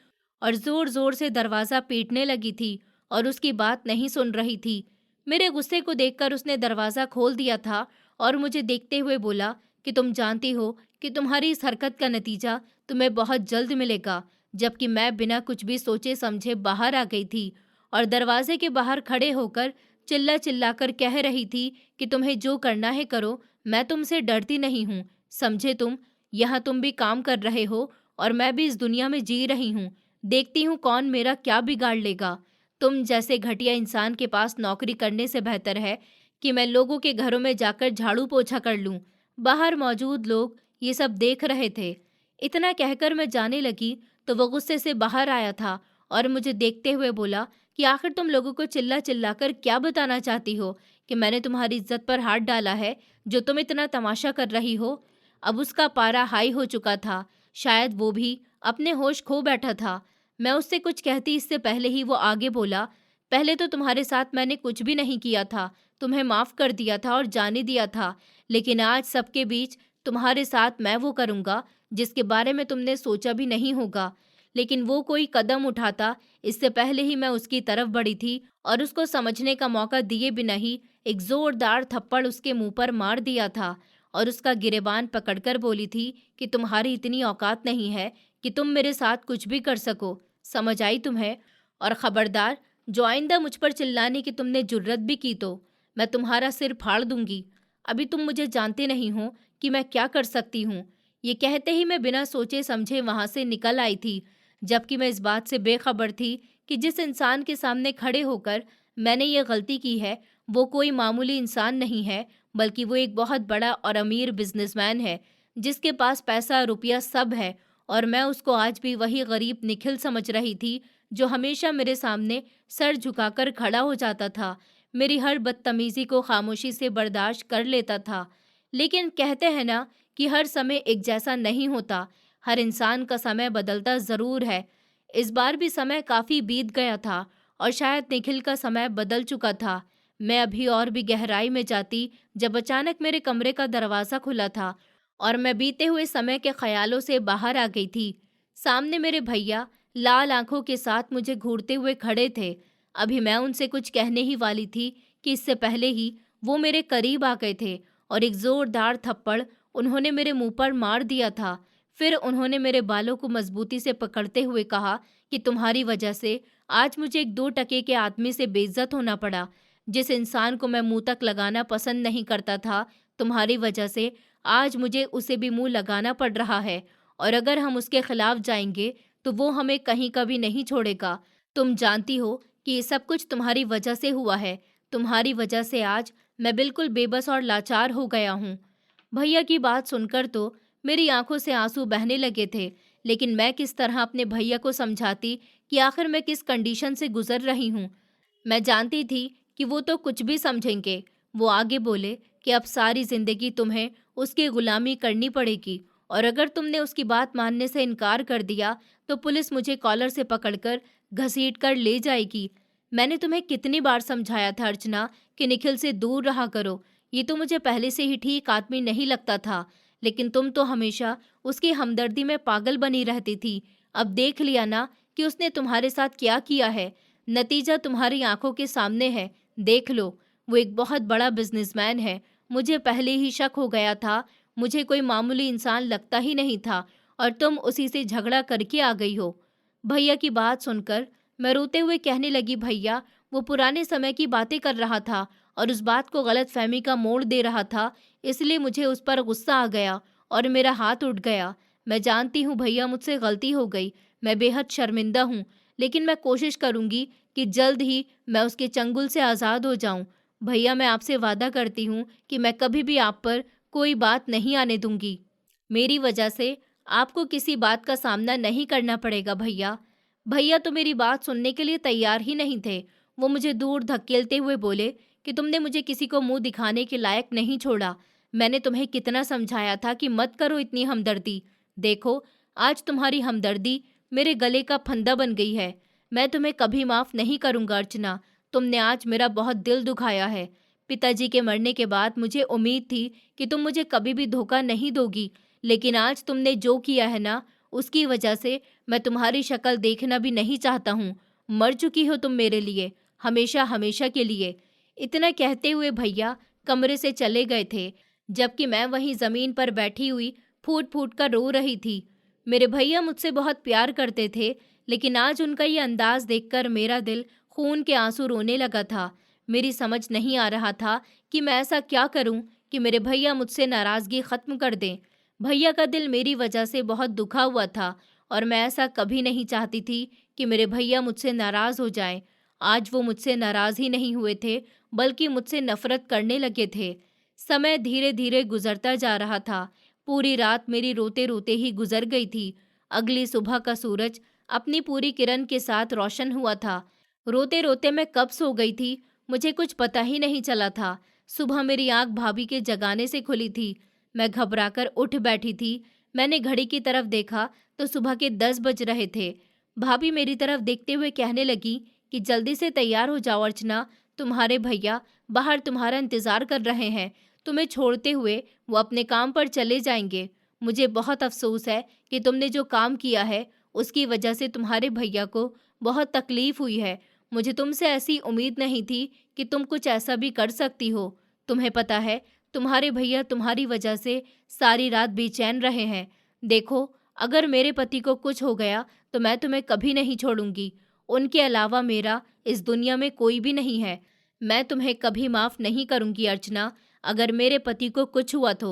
और जोर जोर से दरवाज़ा पीटने लगी थी और उसकी बात नहीं सुन रही थी। मेरे गुस्से को देखकर उसने दरवाज़ा खोल दिया था और मुझे देखते हुए बोला कि तुम जानती हो कि तुम्हारी इस हरकत का नतीजा तुम्हें बहुत जल्द मिलेगा। जबकि मैं बिना कुछ भी सोचे समझे बाहर आ गई थी और दरवाजे के बाहर खड़े होकर चिल्ला चिल्लाकर कह रही थी कि तुम्हें जो करना है करो, मैं तुमसे डरती नहीं हूँ। समझे तुम? यहाँ तुम भी काम कर रहे हो और मैं भी इस दुनिया में जी रही हूँ। देखती हूँ कौन मेरा क्या बिगाड़ लेगा। तुम जैसे घटिया इंसान के पास नौकरी करने से बेहतर है कि मैं लोगों के घरों में जाकर झाड़ू पोछा कर लूं। बाहर मौजूद लोग ये सब देख रहे थे। इतना कहकर मैं जाने लगी तो वो गुस्से से बाहर आया था और मुझे देखते हुए बोला कि आखिर तुम लोगों को चिल्ला चिल्ला कर क्या बताना चाहती हो कि मैंने तुम्हारी इज्जत पर हाथ डाला है, जो तुम इतना तमाशा कर रही हो। अब उसका पारा हाई हो चुका था। शायद वो भी अपने होश खो बैठा था। मैं उससे कुछ कहती इससे पहले ही वो आगे बोला, पहले तो तुम्हारे साथ मैंने कुछ भी नहीं किया था, तुम्हें माफ़ कर दिया था और जाने दिया था, लेकिन आज सबके बीच तुम्हारे साथ मैं वो करूँगा जिसके बारे में तुमने सोचा भी नहीं होगा। लेकिन वो कोई कदम उठाता इससे पहले ही मैं उसकी तरफ बढ़ी थी और उसको समझने का मौका दिए बिना ही एक जोरदार थप्पड़ उसके मुंह पर मार दिया था और उसका गिरेबान पकड़कर बोली थी कि तुम्हारी इतनी औकात नहीं है कि तुम मेरे साथ कुछ भी कर सको। समझ आई तुम्हें? और खबरदार, जो आइंदा मुझ पर चिल्लाने की तुमने जुर्रत भी की तो मैं तुम्हारा सिर फाड़ दूंगी। अभी तुम मुझे जानते नहीं हो कि मैं क्या कर सकती हूँ। ये कहते ही मैं बिना सोचे समझे वहां से निकल आई थी, जबकि मैं इस बात से बेखबर थी कि जिस इंसान के सामने खड़े होकर मैंने ये गलती की है, वो कोई मामूली इंसान नहीं है, बल्कि वो एक बहुत बड़ा और अमीर बिजनेसमैन है, जिसके पास पैसा रुपया सब है। और मैं उसको आज भी वही गरीब निखिल समझ रही थी, जो हमेशा मेरे सामने सर झुकाकर खड़ा हो जाता था, मेरी हर बदतमीजी को खामोशी से बर्दाश्त कर लेता था। लेकिन कहते हैं ना कि हर समय एक जैसा नहीं होता, हर इंसान का समय बदलता ज़रूर है। इस बार भी समय काफ़ी बीत गया था और शायद निखिल का समय बदल चुका था। मैं अभी और भी गहराई में जाती जब अचानक मेरे कमरे का दरवाज़ा खुला था और मैं बीते हुए समय के ख्यालों से बाहर आ गई थी। सामने मेरे भैया लाल आंखों के साथ मुझे घूरते हुए खड़े थे। अभी मैं उनसे कुछ कहने ही वाली थी कि इससे पहले ही वो मेरे करीब आ गए थे और एक जोरदार थप्पड़ उन्होंने मेरे मुंह पर मार दिया था। फिर उन्होंने मेरे बालों को मजबूती से पकड़ते हुए कहा कि तुम्हारी वजह से आज मुझे एक 2 टके के आदमी से बेइज्जत होना पड़ा। जिस इंसान को मैं मुंह तक लगाना पसंद नहीं करता था, तुम्हारी वजह से आज मुझे उसे भी मुंह लगाना पड़ रहा है। और अगर हम उसके खिलाफ जाएंगे तो वो हमें कहीं कभी नहीं छोड़ेगा। तुम जानती हो कि ये सब कुछ तुम्हारी वजह से हुआ है। तुम्हारी वजह से आज मैं बिल्कुल बेबस और लाचार हो गया हूँ। भैया की बात सुनकर तो मेरी आंखों से आंसू बहने लगे थे, लेकिन मैं किस तरह अपने भैया को समझाती कि आखिर मैं किस कंडीशन से गुजर रही हूँ। मैं जानती थी कि वो तो कुछ भी समझेंगे। वो आगे बोले कि अब सारी जिंदगी तुम्हें उसकी गुलामी करनी पड़ेगी और अगर तुमने उसकी बात मानने से इनकार कर दिया तो पुलिस मुझे कॉलर से पकड़कर घसीट कर ले जाएगी। मैंने तुम्हें कितनी बार समझाया था अर्चना कि निखिल से दूर रहा करो। ये तो मुझे पहले से ही ठीक आदमी नहीं लगता था, लेकिन तुम तो हमेशा उसकी हमदर्दी में पागल बनी रहती थी। अब देख लिया ना कि उसने तुम्हारे साथ क्या किया है। नतीजा तुम्हारी आंखों के सामने है। देख लो, वो एक बहुत बड़ा बिजनेसमैन है। मुझे पहले ही शक हो गया था। मुझे कोई मामूली इंसान लगता ही नहीं था और तुम उसी से झगड़ा करके आ गई हो। भैया की बात सुनकर मैं रोते हुए कहने लगी, भैया वो पुराने समय की बातें कर रहा था और उस बात को गलतफहमी का मोड़ दे रहा था, इसलिए मुझे उस पर गुस्सा आ गया और मेरा हाथ उठ गया। मैं जानती हूँ भैया, मुझसे गलती हो गई। मैं बेहद शर्मिंदा हूँ, लेकिन मैं कोशिश करूँगी कि जल्द ही मैं उसके चंगुल से आज़ाद हो जाऊँ। भैया, मैं आपसे वादा करती हूँ कि मैं कभी भी आप पर कोई बात नहीं आने दूंगी। मेरी वजह से आपको किसी बात का सामना नहीं करना पड़ेगा भैया। भैया तो मेरी बात सुनने के लिए तैयार ही नहीं थे। वो मुझे दूर धकेलते हुए बोले कि तुमने मुझे किसी को मुंह दिखाने के लायक नहीं छोड़ा। मैंने तुम्हें कितना समझाया था कि मत करो इतनी हमदर्दी। देखो, आज तुम्हारी हमदर्दी मेरे गले का फंदा बन गई है। मैं तुम्हें कभी माफ़ नहीं करूँगा अर्चना। तुमने आज मेरा बहुत दिल दुखाया है। पिताजी के मरने के बाद मुझे उम्मीद थी कि तुम मुझे कभी भी धोखा नहीं दोगी, लेकिन आज तुमने जो किया है ना, उसकी वजह से मैं तुम्हारी शक्ल देखना भी नहीं चाहता हूँ। मर चुकी हो तुम मेरे लिए, हमेशा हमेशा के लिए। इतना कहते हुए भैया कमरे से चले गए थे, जबकि मैं वहीं ज़मीन पर बैठी हुई फूट फूट कर रो रही थी। मेरे भैया मुझसे बहुत प्यार करते थे, लेकिन आज उनका ये अंदाज देखकर मेरा दिल खून के आंसू रोने लगा था। मेरी समझ नहीं आ रहा था कि मैं ऐसा क्या करूं कि मेरे भैया मुझसे नाराज़गी ख़त्म कर दें। भैया का दिल मेरी वजह से बहुत दुखा हुआ था और मैं ऐसा कभी नहीं चाहती थी कि मेरे भैया मुझसे नाराज़ हो जाएं। आज वो मुझसे नाराज़ ही नहीं हुए थे, बल्कि मुझसे नफ़रत करने लगे थे। समय धीरे धीरे गुजरता जा रहा था। पूरी रात मेरी रोते रोते ही गुजर गई थी। अगली सुबह का सूरज अपनी पूरी किरण के साथ रोशन हुआ था। रोते रोते मैं कब सो गई थी, मुझे कुछ पता ही नहीं चला था। सुबह मेरी आंख भाभी के जगाने से खुली थी। मैं घबराकर उठ बैठी थी। मैंने घड़ी की तरफ देखा तो सुबह के 10 बज रहे थे। भाभी मेरी तरफ देखते हुए कहने लगी कि जल्दी से तैयार हो जाओ अर्चना, तुम्हारे भैया बाहर तुम्हारा इंतजार कर रहे हैं। तुम्हें छोड़ते हुए वो अपने काम पर चले जाएंगे। मुझे बहुत अफसोस है कि तुमने जो काम किया है उसकी वजह से तुम्हारे भैया को बहुत तकलीफ हुई है। मुझे तुमसे ऐसी उम्मीद नहीं थी कि तुम कुछ ऐसा भी कर सकती हो। तुम्हें पता है, तुम्हारे भैया तुम्हारी वजह से सारी रात बेचैन रहे हैं। देखो, अगर मेरे पति को कुछ हो गया तो मैं तुम्हें कभी नहीं छोड़ूंगी। उनके अलावा मेरा इस दुनिया में कोई भी नहीं है। मैं तुम्हें कभी माफ़ नहीं करूंगी अर्चना। अगर मेरे पति को कुछ हुआ तो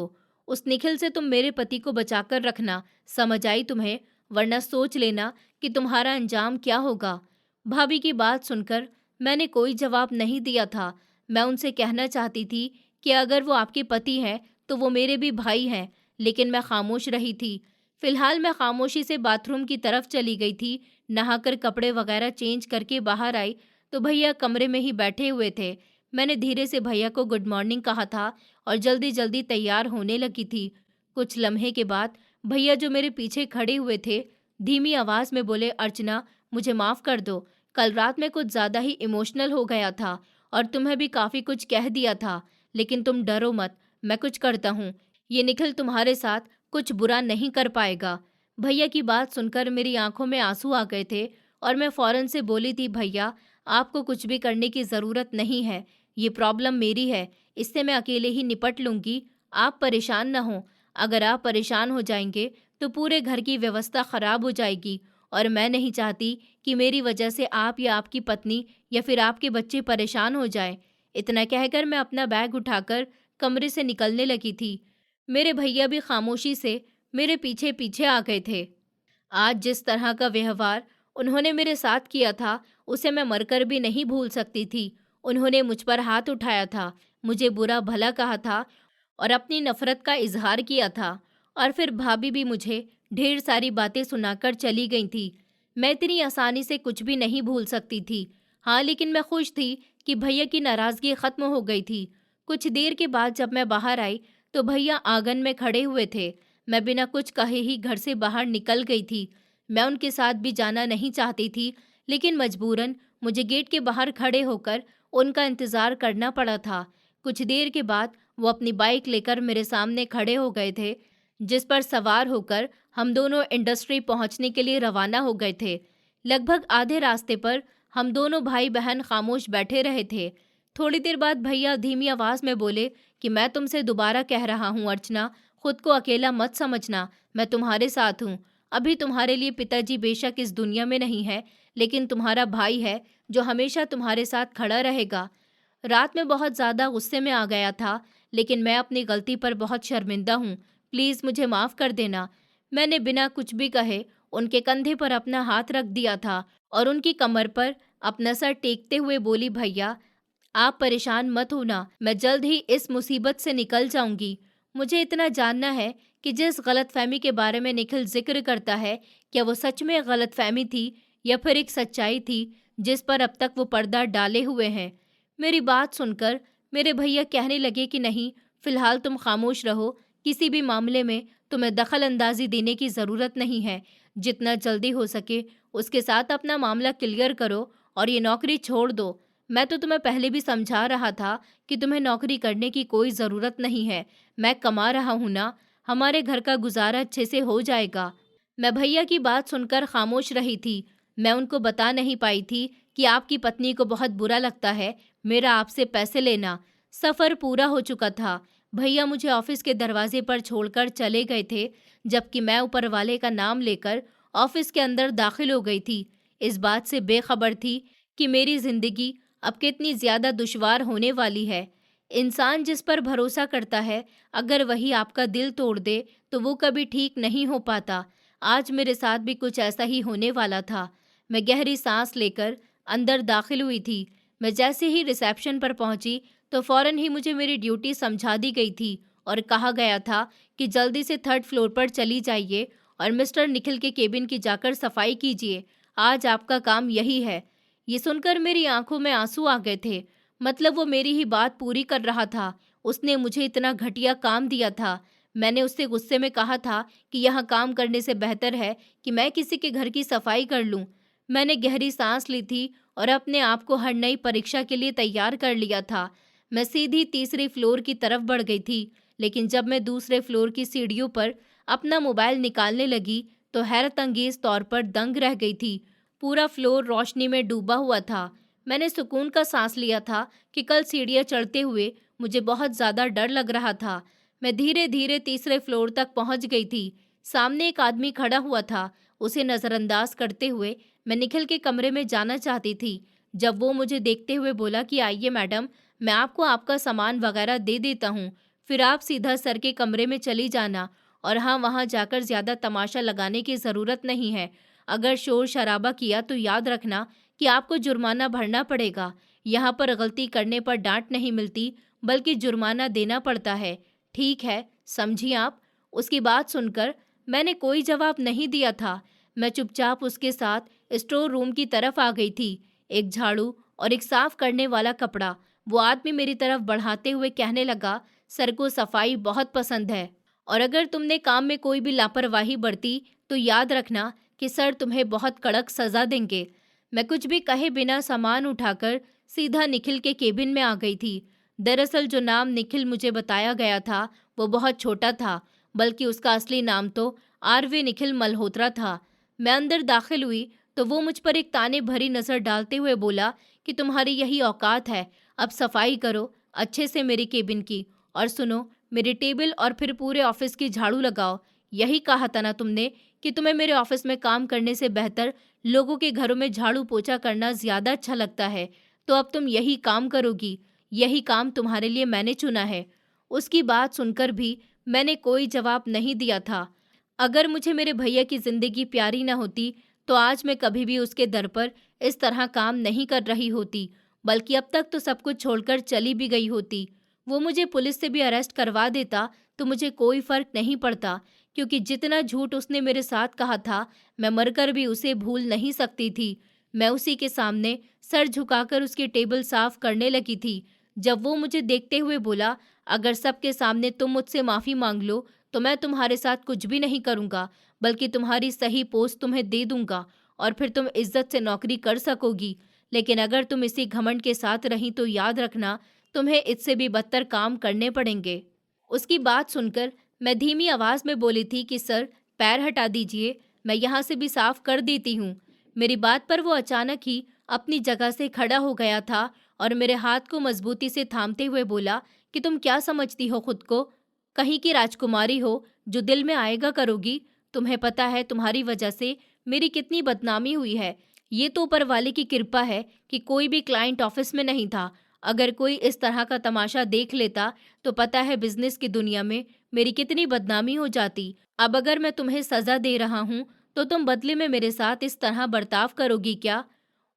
उस निखिल से तुम मेरे पति को बचाकर रखना, समझ आई तुम्हें? वरना सोच लेना कि तुम्हारा अंजाम क्या होगा। भाभी की बात सुनकर मैंने कोई जवाब नहीं दिया था। मैं उनसे कहना चाहती थी कि अगर वो आपके पति हैं तो वो मेरे भी भाई हैं, लेकिन मैं खामोश रही थी। फिलहाल मैं खामोशी से बाथरूम की तरफ चली गई थी। नहाकर कपड़े वगैरह चेंज करके बाहर आई तो भैया कमरे में ही बैठे हुए थे। मैंने धीरे से भैया को गुड मॉर्निंग कहा था और जल्दी जल्दी तैयार होने लगी थी। कुछ लम्हे के बाद भैया जो मेरे पीछे खड़े हुए थे धीमी आवाज़ में बोले, अर्चना मुझे माफ़ कर दो। कल रात में कुछ ज़्यादा ही इमोशनल हो गया था और तुम्हें भी काफ़ी कुछ कह दिया था, लेकिन तुम डरो मत, मैं कुछ करता हूँ। ये निखिल तुम्हारे साथ कुछ बुरा नहीं कर पाएगा। भैया की बात सुनकर मेरी आंखों में आंसू आ गए थे और मैं फौरन से बोली थी, भैया आपको कुछ भी करने की ज़रूरत नहीं है। ये प्रॉब्लम मेरी है, इससे मैं अकेले ही निपट लूँगी। आप परेशान ना हो। अगर आप परेशान हो जाएंगे तो पूरे घर की व्यवस्था ख़राब हो जाएगी और मैं नहीं चाहती कि मेरी वजह से आप या आपकी पत्नी या फिर आपके बच्चे परेशान हो जाएं। इतना कहकर मैं अपना बैग उठाकर कमरे से निकलने लगी थी। मेरे भैया भी खामोशी से मेरे पीछे पीछे आ गए थे। आज जिस तरह का व्यवहार उन्होंने मेरे साथ किया था उसे मैं मरकर भी नहीं भूल सकती थी। उन्होंने मुझ पर हाथ उठाया था, मुझे बुरा भला कहा था और अपनी नफरत का इजहार किया था, और फिर भाभी भी मुझे ढेर सारी बातें सुनाकर चली गई थी। मैं इतनी आसानी से कुछ भी नहीं भूल सकती थी। हाँ, लेकिन मैं खुश थी कि भैया की नाराज़गी ख़त्म हो गई थी। कुछ देर के बाद जब मैं बाहर आई तो भैया आंगन में खड़े हुए थे। मैं बिना कुछ कहे ही घर से बाहर निकल गई थी। मैं उनके साथ भी जाना नहीं चाहती थी, लेकिन मजबूरन मुझे गेट के बाहर खड़े होकर उनका इंतज़ार करना पड़ा था। कुछ देर के बाद वो अपनी बाइक लेकर मेरे सामने खड़े हो गए थे, जिस पर सवार होकर हम दोनों इंडस्ट्री पहुंचने के लिए रवाना हो गए थे। लगभग आधे रास्ते पर हम दोनों भाई बहन खामोश बैठे रहे थे। थोड़ी देर बाद भैया धीमी आवाज़ में बोले कि मैं तुमसे दोबारा कह रहा हूँ अर्चना, खुद को अकेला मत समझना, मैं तुम्हारे साथ हूँ। अभी तुम्हारे लिए पिताजी बेशक इस दुनिया में नहीं है, लेकिन तुम्हारा भाई है जो हमेशा तुम्हारे साथ खड़ा रहेगा। रात में बहुत ज़्यादा गुस्से में आ गया था, लेकिन मैं अपनी गलती पर बहुत शर्मिंदा हूँ। प्लीज़ मुझे माफ़ कर देना। मैंने बिना कुछ भी कहे उनके कंधे पर अपना हाथ रख दिया था और उनकी कमर पर अपना सर टेकते हुए बोली, भैया आप परेशान मत होना, मैं जल्द ही इस मुसीबत से निकल जाऊंगी। मुझे इतना जानना है कि जिस गलतफहमी के बारे में निखिल जिक्र करता है, क्या वो सच में गलतफहमी थी या फिर एक सच्चाई थी जिस पर अब तक वो पर्दा डाले हुए हैं। मेरी बात सुनकर मेरे भैया कहने लगे कि नहीं, फिलहाल तुम खामोश रहो, किसी भी मामले में तुम्हें दखल अंदाजी देने की ज़रूरत नहीं है। जितना जल्दी हो सके उसके साथ अपना मामला क्लियर करो और ये नौकरी छोड़ दो। मैं तो तुम्हें पहले भी समझा रहा था कि तुम्हें नौकरी करने की कोई ज़रूरत नहीं है। मैं कमा रहा हूँ ना, हमारे घर का गुजारा अच्छे से हो जाएगा। मैं भैया की बात सुनकर खामोश रही थी। मैं उनको बता नहीं पाई थी कि आपकी पत्नी को बहुत बुरा लगता है मेरा आपसे पैसे लेना। सफ़र पूरा हो चुका था। भैया मुझे ऑफिस के दरवाजे पर छोड़कर चले गए थे, जबकि मैं ऊपर वाले का नाम लेकर ऑफिस के अंदर दाखिल हो गई थी। इस बात से बेखबर थी कि मेरी ज़िंदगी अब कितनी ज़्यादा दुश्वार होने वाली है। इंसान जिस पर भरोसा करता है, अगर वही आपका दिल तोड़ दे तो वो कभी ठीक नहीं हो पाता। आज मेरे साथ भी कुछ ऐसा ही होने वाला था। मैं गहरी सांस लेकर अंदर दाखिल हुई थी। मैं जैसे ही रिसेप्शन पर पहुंची तो फ़ौरन ही मुझे मेरी ड्यूटी समझा दी गई थी और कहा गया था कि जल्दी से थर्ड फ्लोर पर चली जाइए और मिस्टर निखिल के केबिन की जाकर सफाई कीजिए। आज आपका काम यही है। ये सुनकर मेरी आंखों में आंसू आ गए थे। मतलब वो मेरी ही बात पूरी कर रहा था। उसने मुझे इतना घटिया काम दिया था। मैंने उससे गुस्से में कहा था कि यहाँ काम करने से बेहतर है कि मैं किसी के घर की सफाई कर लूँ। मैंने गहरी सांस ली थी और अपने आप को हर नई परीक्षा के लिए तैयार कर लिया था। मैं सीधी तीसरे फ्लोर की तरफ बढ़ गई थी, लेकिन जब मैं दूसरे फ्लोर की सीढ़ियों पर अपना मोबाइल निकालने लगी तो हैरत अंगेज तौर पर दंग रह गई थी। पूरा फ्लोर रोशनी में डूबा हुआ था। मैंने सुकून का सांस लिया था कि कल सीढ़ियाँ चढ़ते हुए मुझे बहुत ज़्यादा डर लग रहा था। मैं धीरे धीरे तीसरे फ्लोर तक पहुँच गई थी। सामने एक आदमी खड़ा हुआ था। उसे नज़रअंदाज करते हुए मैं निखिल के कमरे में जाना चाहती थी, जब वो मुझे देखते हुए बोला कि आइए मैडम, मैं आपको आपका सामान वगैरह दे देता हूँ, फिर आप सीधा सर के कमरे में चली जाना। और हाँ, वहाँ जाकर ज़्यादा तमाशा लगाने की ज़रूरत नहीं है। अगर शोर शराबा किया तो याद रखना कि आपको जुर्माना भरना पड़ेगा। यहाँ पर गलती करने पर डांट नहीं मिलती, बल्कि जुर्माना देना पड़ता है। ठीक है, समझी आप? उसकी बात सुनकर मैंने कोई जवाब नहीं दिया था। मैं चुपचाप उसके साथ स्टोर रूम की तरफ आ गई थी। एक झाड़ू और एक साफ करने वाला कपड़ा वो आदमी मेरी तरफ बढ़ाते हुए कहने लगा, सर को सफाई बहुत पसंद है और अगर तुमने काम में कोई भी लापरवाही बरती तो याद रखना कि सर तुम्हें बहुत कड़क सजा देंगे। मैं कुछ भी कहे बिना सामान उठाकर सीधा निखिल के केबिन में आ गई थी। दरअसल जो नाम निखिल मुझे बताया गया था वो बहुत छोटा था, बल्कि उसका असली नाम तो आरवे निखिल मल्होत्रा था। मैं अंदर दाखिल हुई तो वो मुझ पर एक ताने भरी नज़र डालते हुए बोला कि तुम्हारी यही औकात है, अब सफाई करो अच्छे से मेरी केबिन की, और सुनो, मेरे टेबल और फिर पूरे ऑफिस की झाड़ू लगाओ। यही कहा था ना तुमने कि तुम्हें मेरे ऑफिस में काम करने से बेहतर लोगों के घरों में झाड़ू पोछा करना ज़्यादा अच्छा लगता है, तो अब तुम यही काम करोगी। यही काम तुम्हारे लिए मैंने चुना है। उसकी बात सुनकर भी मैंने कोई जवाब नहीं दिया था। अगर मुझे मेरे भैया की ज़िंदगी प्यारी न होती तो आज मैं कभी भी उसके दर पर इस तरह काम नहीं कर रही होती, बल्कि अब तक तो सब कुछ छोड़कर चली भी गई होती। वो मुझे पुलिस से भी अरेस्ट करवा देता तो मुझे कोई फ़र्क नहीं पड़ता, क्योंकि जितना झूठ उसने मेरे साथ कहा था मैं मरकर भी उसे भूल नहीं सकती थी। मैं उसी के सामने सर झुकाकर उसकी टेबल साफ करने लगी थी, जब वो मुझे देखते हुए बोला, अगर सबके सामने तुम मुझसे माफ़ी मांग लो तो मैं तुम्हारे साथ कुछ भी नहीं करूँगा, बल्कि तुम्हारी सही पोस्ट तुम्हें दे दूँगा और फिर तुम इज्जत से नौकरी कर सकोगी। लेकिन अगर तुम इसी घमंड के साथ रही तो याद रखना, तुम्हें इससे भी बदतर काम करने पड़ेंगे। उसकी बात सुनकर मैं धीमी आवाज़ में बोली थी कि सर, पैर हटा दीजिए, मैं यहाँ से भी साफ कर देती हूँ। मेरी बात पर वो अचानक ही अपनी जगह से खड़ा हो गया था और मेरे हाथ को मजबूती से थामते हुए बोला कि तुम क्या समझती हो खुद को? कहीं की राजकुमारी हो जो दिल में आएगा करोगी? तुम्हें पता है तुम्हारी वजह से मेरी कितनी बदनामी हुई है। ये तो ऊपर वाले की कृपा है कि कोई भी क्लाइंट ऑफिस में नहीं था। अगर कोई इस तरह का तमाशा देख लेता तो पता है बिजनेस की दुनिया में मेरी कितनी बदनामी हो जाती। अब अगर मैं तुम्हें सजा दे रहा हूँ तो तुम बदले में मेरे साथ इस तरह बर्ताव करोगी क्या?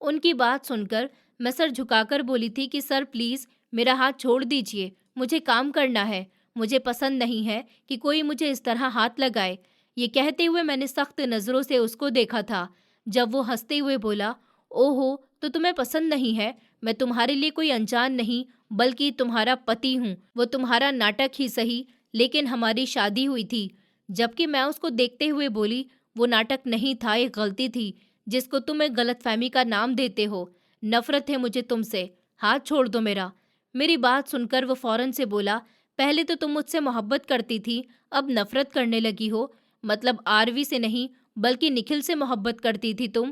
उनकी बात सुनकर मैं सर झुकाकर बोली थी कि सर प्लीज़ मेरा हाथ छोड़ दीजिए, मुझे काम करना है। मुझे पसंद नहीं है कि कोई मुझे इस तरह हाथ लगाए। ये कहते हुए मैंने सख्त नज़रों से उसको देखा था। जब वो हंसते हुए बोला, ओहो, तो तुम्हें पसंद नहीं है? मैं तुम्हारे लिए कोई अनजान नहीं, बल्कि तुम्हारा पति हूँ। वो तुम्हारा नाटक ही सही, लेकिन हमारी शादी हुई थी। जबकि मैं उसको देखते हुए बोली, वो नाटक नहीं था, एक गलती थी जिसको तुम एक गलतफहमी का नाम देते हो। नफरत है मुझे तुमसे, हाथ छोड़ दो मेरा। मेरी बात सुनकर वो फौरन से बोला, पहले तो तुम मुझसे मोहब्बत करती थी, अब नफरत करने लगी हो? मतलब आरवी से नहीं, बल्कि निखिल से मोहब्बत करती थी तुम?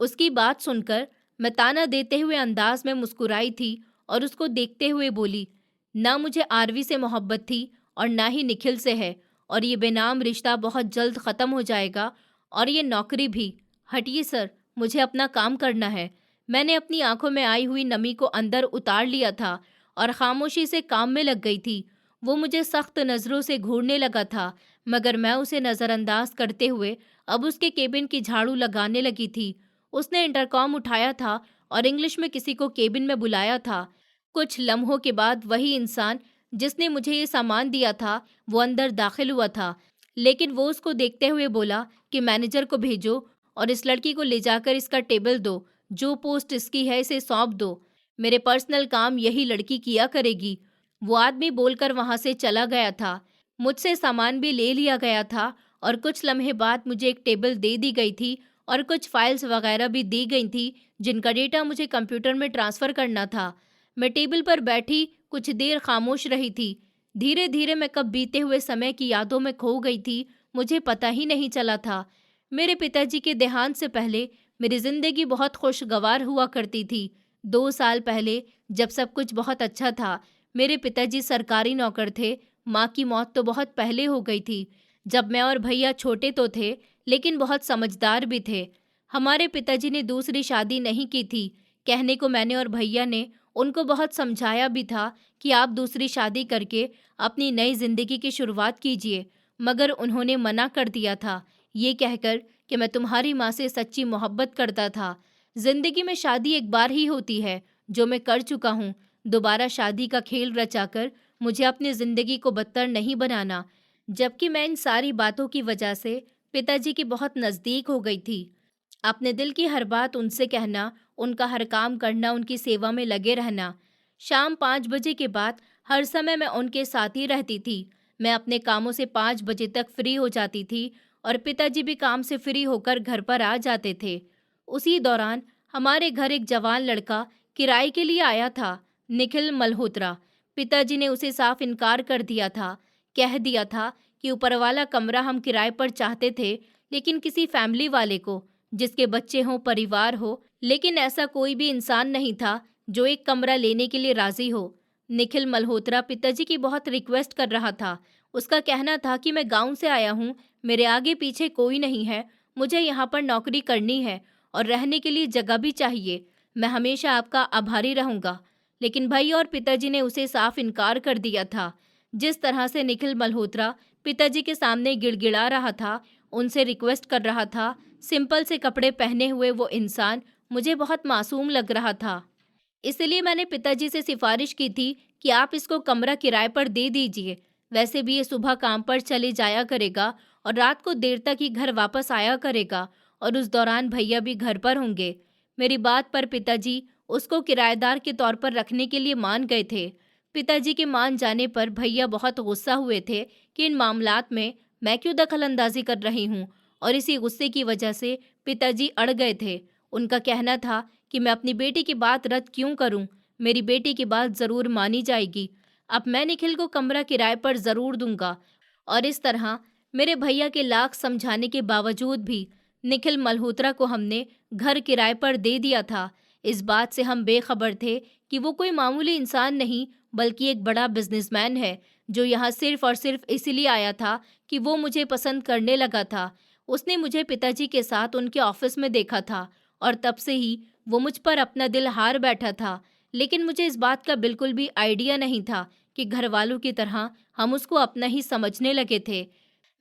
उसकी बात सुनकर मैं ताना देते हुए अंदाज में मुस्कुराई थी और उसको देखते हुए बोली, ना मुझे आरवी से मोहब्बत थी और ना ही निखिल से है, और ये बेनाम रिश्ता बहुत जल्द ख़त्म हो जाएगा, और ये नौकरी भी। हटिए सर, मुझे अपना काम करना है। मैंने अपनी आंखों में आई हुई नमी को अंदर उतार लिया था और खामोशी से काम में लग गई थी। वो मुझे सख्त नज़रों से घूरने लगा था, मगर मैं उसे नज़रअंदाज करते हुए अब उसके केबिन की झाड़ू लगाने लगी थी। उसने इंटरकॉम उठाया था और इंग्लिश में किसी को केबिन में बुलाया था। कुछ लम्हों के बाद वही इंसान जिसने मुझे ये सामान दिया था वो अंदर दाखिल हुआ था, लेकिन वो उसको देखते हुए बोला कि मैनेजर को भेजो और इस लड़की को ले जाकर इसका टेबल दो, जो पोस्ट इसकी है इसे सौंप दो। मेरे पर्सनल काम यही लड़की किया करेगी। वो आदमी बोलकर वहां से चला गया था। मुझसे सामान भी ले लिया गया था और कुछ लम्हे बाद मुझे एक टेबल दे दी गई थी और कुछ फाइल्स वगैरह भी दी गई थी जिनका डेटा मुझे कंप्यूटर में ट्रांसफ़र करना था। मैं टेबल पर बैठी कुछ देर खामोश रही थी। धीरे धीरे मैं कब बीते हुए समय की यादों में खो गई थी, मुझे पता ही नहीं चला था। मेरे पिताजी के देहांत से पहले मेरी ज़िंदगी बहुत खुशगवार हुआ करती थी। 2 साल पहले जब सब कुछ बहुत अच्छा था, मेरे पिताजी सरकारी नौकर थे। माँ की मौत तो बहुत पहले हो गई थी। जब मैं और भैया छोटे तो थे, लेकिन बहुत समझदार भी थे। हमारे पिताजी ने दूसरी शादी नहीं की थी। कहने को मैंने और भैया ने उनको बहुत समझाया भी था कि आप दूसरी शादी करके अपनी नई जिंदगी की शुरुआत कीजिए, मगर उन्होंने मना कर दिया था, ये कहकर कि मैं तुम्हारी माँ से सच्ची मोहब्बत करता था। जिंदगी में शादी एक बार ही होती है, जो मैं कर चुका हूँ। दोबारा शादी का खेल रचाकर मुझे अपनी जिंदगी को बदतर नहीं बनाना। जबकि मैं इन सारी बातों की वजह से पिताजी की बहुत नज़दीक हो गई थी। अपने दिल की हर बात उनसे कहना, उनका हर काम करना, उनकी सेवा में लगे रहना। शाम 5 बजे के बाद हर समय मैं उनके साथ ही रहती थी। मैं अपने कामों से 5 बजे तक फ्री हो जाती थी और पिताजी भी काम से फ्री होकर घर पर आ जाते थे। उसी दौरान हमारे घर एक जवान लड़का किराए के लिए आया था, निखिल मल्होत्रा। पिताजी ने उसे साफ इनकार कर दिया था। कह दिया था कि ऊपर वाला कमरा हम किराए पर चाहते थे, लेकिन किसी फैमिली वाले को, जिसके बच्चे हों, परिवार हो, लेकिन ऐसा कोई भी इंसान नहीं था जो एक कमरा लेने के लिए राजी हो। निखिल मल्होत्रा पिताजी की बहुत रिक्वेस्ट कर रहा था। उसका कहना था कि मैं गांव से आया हूँ, मेरे आगे पीछे कोई नहीं है, मुझे यहाँ पर नौकरी करनी है और रहने के लिए जगह भी चाहिए। मैं हमेशा आपका आभारी रहूंगा। लेकिन भाई और पिताजी ने उसे साफ इनकार कर दिया था। जिस तरह से निखिल मल्होत्रा पिताजी के सामने गिड़गिड़ा रहा था, उनसे रिक्वेस्ट कर रहा था, सिंपल से कपड़े पहने हुए वो इंसान मुझे बहुत मासूम लग रहा था। इसलिए मैंने पिताजी से सिफारिश की थी कि आप इसको कमरा किराए पर दे दीजिए। वैसे भी ये सुबह काम पर चले जाया करेगा और रात को देर तक ही घर वापस आया करेगा और उस दौरान भैया भी घर पर होंगे। मेरी बात पर पिताजी उसको किराएदार के तौर पर रखने के लिए मान गए थे। पिताजी के मान जाने पर भैया बहुत गुस्सा हुए थे कि इन मामलात में मैं क्यों दखल अंदाजी कर रही हूँ, और इसी गुस्से की वजह से पिताजी अड़ गए थे। उनका कहना था कि मैं अपनी बेटी की बात रद्द क्यों करूं, मेरी बेटी की बात ज़रूर मानी जाएगी। अब मैं निखिल को कमरा किराए पर ज़रूर दूंगा। और इस तरह मेरे भैया के लाख समझाने के बावजूद भी निखिल मल्होत्रा को हमने घर किराए पर दे दिया था। इस बात से हम बेखबर थे कि वो कोई मामूली इंसान नहीं, बल्कि एक बड़ा बिजनेसमैन है, जो यहाँ सिर्फ और सिर्फ इसलिए आया था कि वो मुझे पसंद करने लगा था। उसने मुझे पिताजी के साथ उनके ऑफिस में देखा था और तब से ही वो मुझ पर अपना दिल हार बैठा था। लेकिन मुझे इस बात का बिल्कुल भी आइडिया नहीं था कि घर वालों की तरह हम उसको अपना ही समझने लगे थे।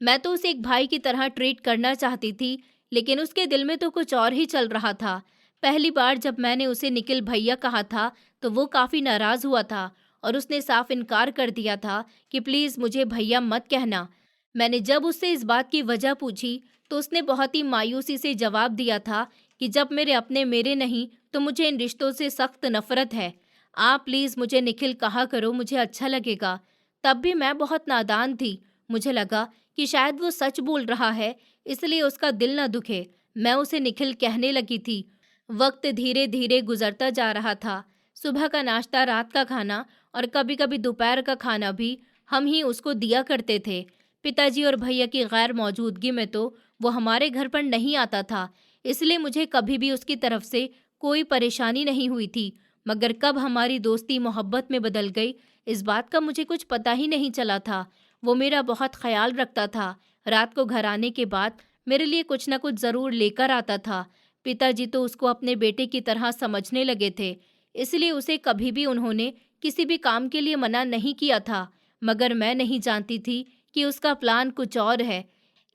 मैं तो उसे एक भाई की तरह ट्रीट करना चाहती थी, लेकिन उसके दिल में तो कुछ और ही चल रहा था। पहली बार जब मैंने उसे निखिल भैया कहा था, तो वो काफ़ी नाराज़ हुआ था और उसने साफ इनकार कर दिया था कि प्लीज़ मुझे भैया मत कहना। मैंने जब उससे इस बात की वजह पूछी, तो उसने बहुत ही मायूसी से जवाब दिया था कि जब मेरे अपने मेरे नहीं, तो मुझे इन रिश्तों से सख्त नफरत है। आप प्लीज़ मुझे निखिल कहा करो, मुझे अच्छा लगेगा। तब भी मैं बहुत नादान थी। मुझे लगा कि शायद वो सच बोल रहा है, इसलिए उसका दिल न दुखे। मैं उसे निखिल कहने लगी थी। वक्त धीरे धीरे गुजरता जा रहा था। सुबह का नाश्ता, रात का खाना और कभी कभी दोपहर का खाना भी हम ही उसको दिया करते थे। पिताजी और भैया की गैर मौजूदगी में तो वो हमारे घर पर नहीं आता था, इसलिए मुझे कभी भी उसकी तरफ से कोई परेशानी नहीं हुई थी। मगर कब हमारी दोस्ती मोहब्बत में बदल गई, इस बात का मुझे कुछ पता ही नहीं चला था। वो मेरा बहुत ख्याल रखता था। रात को घर आने के बाद मेरे लिए कुछ न कुछ ज़रूर लेकर आता था। पिताजी तो उसको अपने बेटे की तरह समझने लगे थे, इसलिए उसे कभी भी उन्होंने किसी भी काम के लिए मना नहीं किया था। मगर मैं नहीं जानती थी कि उसका प्लान कुछ और है।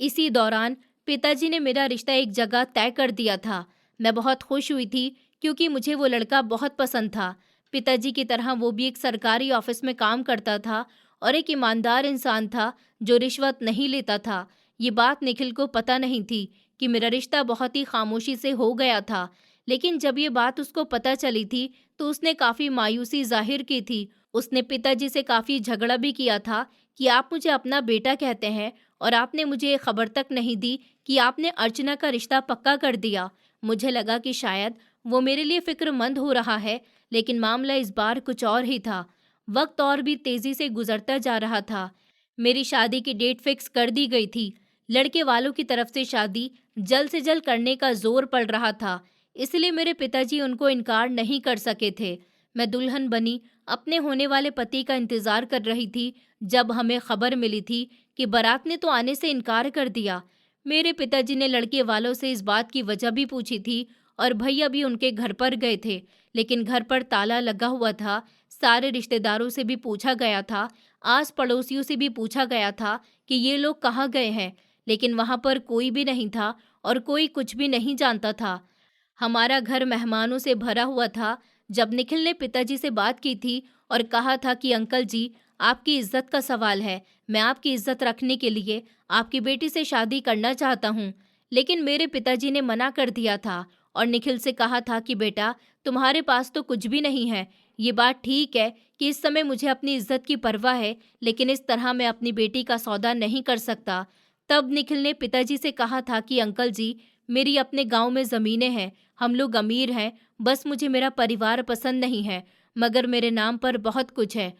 इसी दौरान पिताजी ने मेरा रिश्ता एक जगह तय कर दिया था। मैं बहुत खुश हुई थी, क्योंकि मुझे वो लड़का बहुत पसंद था। पिताजी की तरह वो भी एक सरकारी ऑफिस में काम करता था और एक ईमानदार इंसान था जो रिश्वत नहीं लेता था। ये बात निखिल को पता नहीं थी कि मेरा रिश्ता बहुत ही खामोशी से हो गया था। लेकिन जब ये बात उसको पता चली थी, तो उसने काफ़ी मायूसी जाहिर की थी। उसने पिताजी से काफ़ी झगड़ा भी किया था कि आप मुझे अपना बेटा कहते हैं और आपने मुझे ये खबर तक नहीं दी कि आपने अर्चना का रिश्ता पक्का कर दिया। मुझे लगा कि शायद वो मेरे लिए फिक्रमंद हो रहा है, लेकिन मामला इस बार कुछ और ही था। वक्त और भी तेज़ी से गुजरता जा रहा था। मेरी शादी की डेट फिक्स कर दी गई थी। लड़के वालों की तरफ से शादी जल्द से जल्द करने का जोर पड़ रहा था, इसलिए मेरे पिताजी उनको इनकार नहीं कर सके थे। मैं दुल्हन बनी अपने होने वाले पति का इंतज़ार कर रही थी, जब हमें खबर मिली थी कि बारात ने तो आने से इनकार कर दिया। मेरे पिताजी ने लड़के वालों से इस बात की वजह भी पूछी थी और भैया भी उनके घर पर गए थे, लेकिन घर पर ताला लगा हुआ था। सारे रिश्तेदारों से भी पूछा गया था, आस पड़ोसियों से भी पूछा गया था कि ये लोग कहाँ गए हैं, लेकिन वहाँ पर कोई भी नहीं था और कोई कुछ भी नहीं जानता था। हमारा घर मेहमानों से भरा हुआ था। जब निखिल ने पिताजी से बात की थी और कहा था कि अंकल जी, आपकी इज्जत का सवाल है, मैं आपकी इज्जत रखने के लिए आपकी बेटी से शादी करना चाहता हूँ, लेकिन मेरे पिताजी ने मना कर दिया था और निखिल से कहा था कि बेटा, तुम्हारे पास तो कुछ भी नहीं है। ये बात ठीक है कि इस समय मुझे अपनी इज्जत की परवाह है, लेकिन इस तरह मैं अपनी बेटी का सौदा नहीं कर सकता। तब निखिल ने पिताजी से कहा था कि अंकल जी, मेरी अपने गांव में ज़मीनें हैं, हम लोग अमीर हैं, बस मुझे मेरा परिवार पसंद नहीं है, मगर मेरे नाम पर बहुत कुछ है।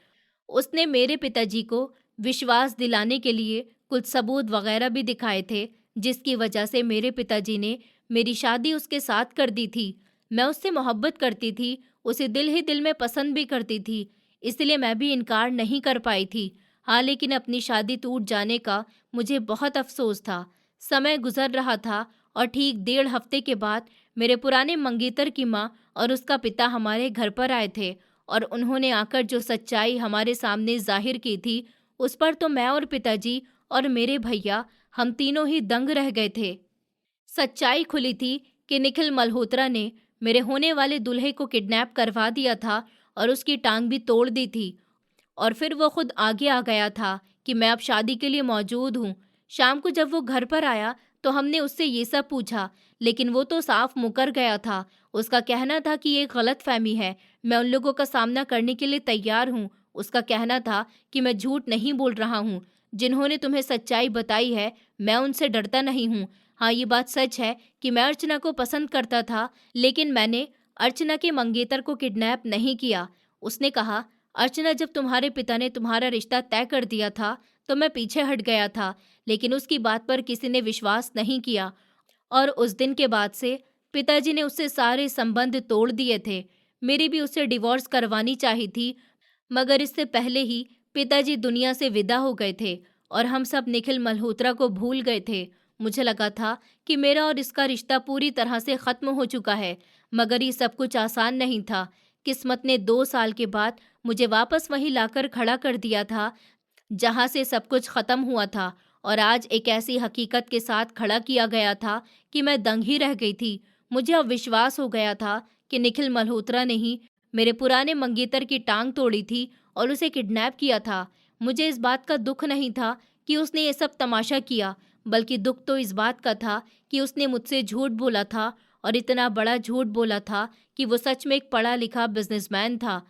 उसने मेरे पिताजी को विश्वास दिलाने के लिए कुछ सबूत वगैरह भी दिखाए थे, जिसकी वजह से मेरे पिताजी ने मेरी शादी उसके साथ कर दी थी। मैं उससे मोहब्बत करती थी, उसे दिल ही दिल में पसंद भी करती थी, इसलिए मैं भी इनकार नहीं कर पाई थी। हाँ, लेकिन अपनी शादी टूट जाने का मुझे बहुत अफसोस था। समय गुजर रहा था और ठीक 1.5 हफ्ते के बाद मेरे पुराने मंगेतर की माँ और उसका पिता हमारे घर पर आए थे और उन्होंने आकर जो सच्चाई हमारे सामने जाहिर की थी, उस पर तो मैं और पिताजी और मेरे भैया, हम तीनों ही दंग रह गए थे। सच्चाई खुली थी कि निखिल मल्होत्रा ने मेरे होने वाले दूल्हे को किडनैप करवा दिया था और उसकी टांग भी तोड़ दी थी, और फिर वो खुद आगे आ गया था कि मैं अब शादी के लिए मौजूद हूँ। शाम को जब वो घर पर आया तो हमने उससे ये सब पूछा, लेकिन वो तो साफ मुकर गया था। उसका कहना था कि ये गलतफहमी है, मैं उन लोगों का सामना करने के लिए तैयार हूँ। उसका कहना था कि मैं झूठ नहीं बोल रहा हूँ, जिन्होंने तुम्हें सच्चाई बताई है मैं उनसे डरता नहीं हूँ। हाँ, ये बात सच है कि मैं अर्चना को पसंद करता था, लेकिन मैंने अर्चना के मंगेतर को किडनैप नहीं किया। उसने कहा, अर्चना, जब तुम्हारे पिता ने तुम्हारा रिश्ता तय कर दिया था तो मैं पीछे हट गया था, लेकिन उसकी बात पर किसी ने विश्वास नहीं किया और उस दिन के बाद से पिताजी ने उससे सारे संबंध तोड़ दिए थे। मेरी भी उससे डिवोर्स करवानी चाहिए थी, मगर इससे पहले ही पिताजी दुनिया से विदा हो गए थे और हम सब निखिल मल्होत्रा को भूल गए थे। मुझे लगा था कि मेरा और इसका रिश्ता पूरी तरह से ख़त्म हो चुका है, मगर ये सब कुछ आसान नहीं था। किस्मत ने 2 साल के बाद मुझे वापस वहीं लाकर खड़ा कर दिया था जहाँ से सब कुछ ख़त्म हुआ था, और आज एक ऐसी हकीकत के साथ खड़ा किया गया था कि मैं दंग ही रह गई थी। मुझे अब विश्वास हो गया था कि निखिल मल्होत्रा ने ही मेरे पुराने मंगेतर की टांग तोड़ी थी और उसे किडनैप किया था। मुझे इस बात का दुख नहीं था कि उसने ये सब तमाशा किया, बल्कि दुख तो इस बात का था कि उसने मुझसे झूठ बोला था, और इतना बड़ा झूठ बोला था कि वो सच में एक पढ़ा लिखा बिजनेसमैन था।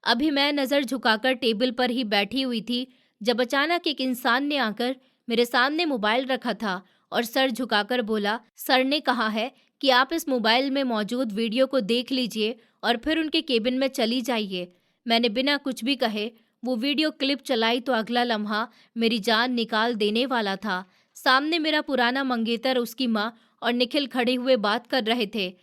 अभी मैं नज़र झुकाकर टेबल पर ही बैठी हुई थी जब अचानक एक इंसान ने आकर मेरे सामने मोबाइल रखा था और सर झुकाकर बोला, सर ने कहा है कि आप इस मोबाइल में मौजूद वीडियो को देख लीजिए और फिर उनके केबिन में चली जाइए। मैंने बिना कुछ भी कहे वो वीडियो क्लिप चलाई तो अगला लम्हा मेरी जान निकाल देने वाला था। सामने मेरा पुराना मंगेतर, उसकी माँ और निखिल खड़े हुए बात कर रहे थे।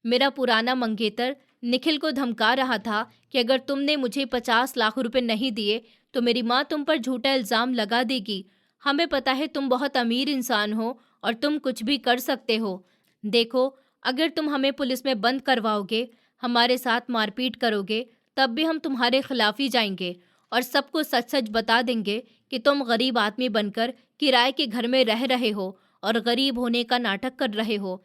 मेरा पुराना मंगेतर निखिल को धमका रहा था कि अगर तुमने मुझे 50 लाख रुपए नहीं दिए तो मेरी माँ तुम पर झूठा इल्ज़ाम लगा देगी। हमें पता है तुम बहुत अमीर इंसान हो और तुम कुछ भी कर सकते हो। देखो, अगर तुम हमें पुलिस में बंद करवाओगे, हमारे साथ मारपीट करोगे, तब भी हम तुम्हारे खिलाफ ही जाएंगे और सबको सच सच बता देंगे कि तुम गरीब आदमी बनकर किराए के घर में रह रहे हो और गरीब होने का नाटक कर रहे हो।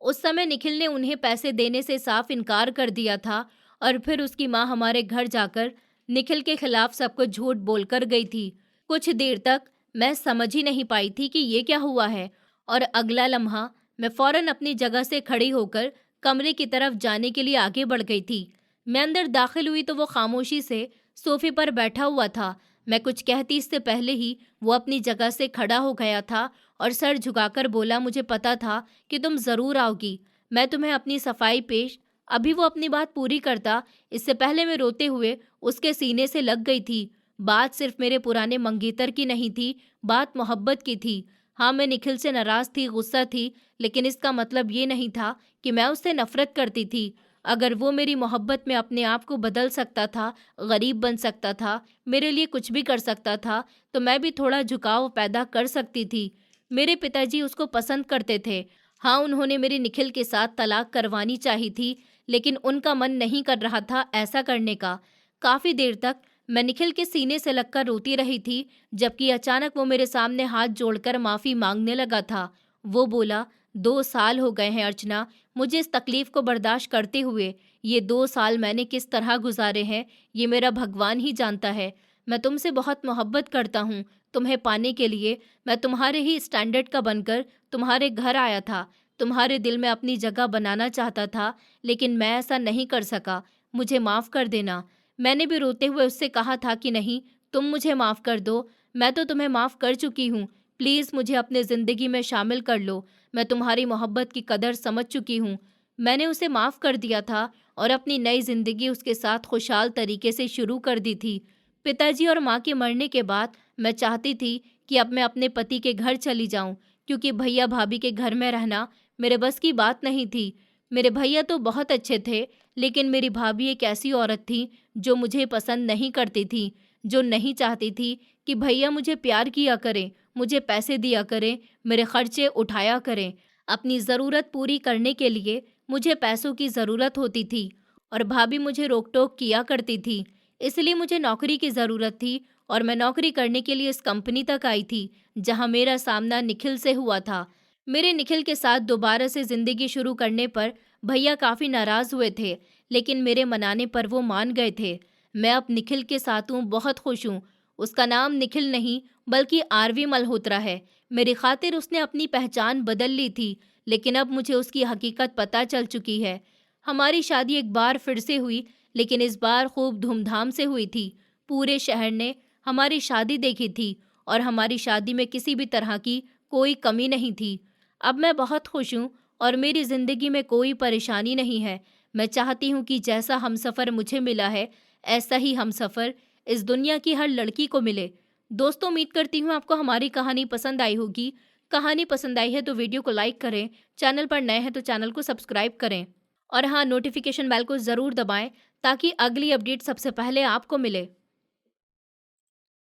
उस समय निखिल ने उन्हें पैसे देने से साफ इनकार कर दिया था और फिर उसकी माँ हमारे घर जाकर निखिल के खिलाफ सब कुछ झूठ बोलकर गई थी। कुछ देर तक मैं समझ ही नहीं पाई थी कि ये क्या हुआ है, और अगला लम्हा मैं फौरन अपनी जगह से खड़ी होकर कमरे की तरफ जाने के लिए आगे बढ़ गई थी। मैं अंदर दाखिल हुई तो वो खामोशी से सोफे पर बैठा हुआ था। मैं कुछ कहती इससे पहले ही वो अपनी जगह से खड़ा हो गया था और सर झुकाकर बोला, मुझे पता था कि तुम ज़रूर आओगी, मैं तुम्हें अपनी सफाई पेश। अभी वो अपनी बात पूरी करता, इससे पहले मैं रोते हुए उसके सीने से लग गई थी। बात सिर्फ मेरे पुराने मंगेतर की नहीं थी, बात मोहब्बत की थी। हाँ, मैं निखिल से नाराज़ थी, गुस्सा थी, लेकिन इसका मतलब ये नहीं था कि मैं उससे नफरत करती थी। अगर वो मेरी मोहब्बत में अपने आप को बदल सकता था, गरीब बन सकता था, मेरे लिए कुछ भी कर सकता था, तो मैं भी थोड़ा झुकाव पैदा कर सकती थी। मेरे पिताजी उसको पसंद करते थे। हाँ, उन्होंने मेरे निखिल के साथ तलाक करवानी चाही थी, लेकिन उनका मन नहीं कर रहा था ऐसा करने का। काफ़ी देर तक मैं निखिल के सीने से लगकर रोती रही थी, जबकि अचानक वो मेरे सामने हाथ जोड़कर माफ़ी मांगने लगा था। वो बोला, 2 साल हो गए हैं अर्चना, मुझे इस तकलीफ़ को बर्दाश्त करते हुए। ये 2 साल मैंने किस तरह गुजारे हैं, ये मेरा भगवान ही जानता है। मैं तुमसे बहुत मोहब्बत करता हूँ। तुम्हें पाने के लिए मैं तुम्हारे ही स्टैंडर्ड का बनकर तुम्हारे घर आया था। तुम्हारे दिल में अपनी जगह बनाना चाहता था, लेकिन मैं ऐसा नहीं कर सका। मुझे माफ़ कर देना। मैंने भी रोते हुए उससे कहा था कि नहीं, तुम मुझे माफ़ कर दो। मैं तो तुम्हें माफ़ कर चुकी हूँ। प्लीज़ मुझे अपने ज़िंदगी में शामिल कर लो। मैं तुम्हारी मोहब्बत की कदर समझ चुकी हूँ। मैंने उसे माफ़ कर दिया था और अपनी नई ज़िंदगी उसके साथ खुशहाल तरीके से शुरू कर दी थी। पिताजी और माँ के मरने के बाद मैं चाहती थी कि अब मैं अपने पति के घर चली जाऊँ, क्योंकि भैया भाभी के घर में रहना मेरे बस की बात नहीं थी। मेरे भैया तो बहुत अच्छे थे, लेकिन मेरी भाभी एक ऐसी औरत थी जो मुझे पसंद नहीं करती थी, जो नहीं चाहती थी कि भैया मुझे प्यार किया करें, मुझे पैसे दिया करें, मेरे खर्चे उठाया करें। अपनी ज़रूरत पूरी करने के लिए मुझे पैसों की ज़रूरत होती थी और भाभी मुझे रोक-टोक किया करती थी। इसलिए मुझे नौकरी की ज़रूरत थी और मैं नौकरी करने के लिए इस कंपनी तक आई थी, जहाँ मेरा सामना निखिल से हुआ था। मेरे निखिल के साथ दोबारा से ज़िंदगी शुरू करने पर भैया काफ़ी नाराज़ हुए थे, लेकिन मेरे मनाने पर वो मान गए थे। मैं अब निखिल के साथ हूँ, बहुत खुश हूँ। उसका नाम निखिल नहीं, बल्कि आरवी मल्होत्रा है। मेरी खातिर उसने अपनी पहचान बदल ली थी, लेकिन अब मुझे उसकी हकीकत पता चल चुकी है। हमारी शादी एक बार फिर से हुई, लेकिन इस बार खूब धूमधाम से हुई थी। पूरे शहर ने हमारी शादी देखी थी और हमारी शादी में किसी भी तरह की कोई कमी नहीं थी। अब मैं बहुत खुश हूँ और मेरी ज़िंदगी में कोई परेशानी नहीं है। मैं चाहती हूँ कि जैसा हमसफ़र मुझे मिला है, ऐसा ही हमसफ़र इस दुनिया की हर लड़की को मिले। दोस्तों, उम्मीद करती हूँ आपको हमारी कहानी पसंद आई होगी। कहानी पसंद आई है तो वीडियो को लाइक करें, चैनल पर नए हैं तो चैनल को सब्सक्राइब करें और हाँ, नोटिफिकेशन बेल को ज़रूर दबाएं ताकि अगली अपडेट सबसे पहले आपको मिले।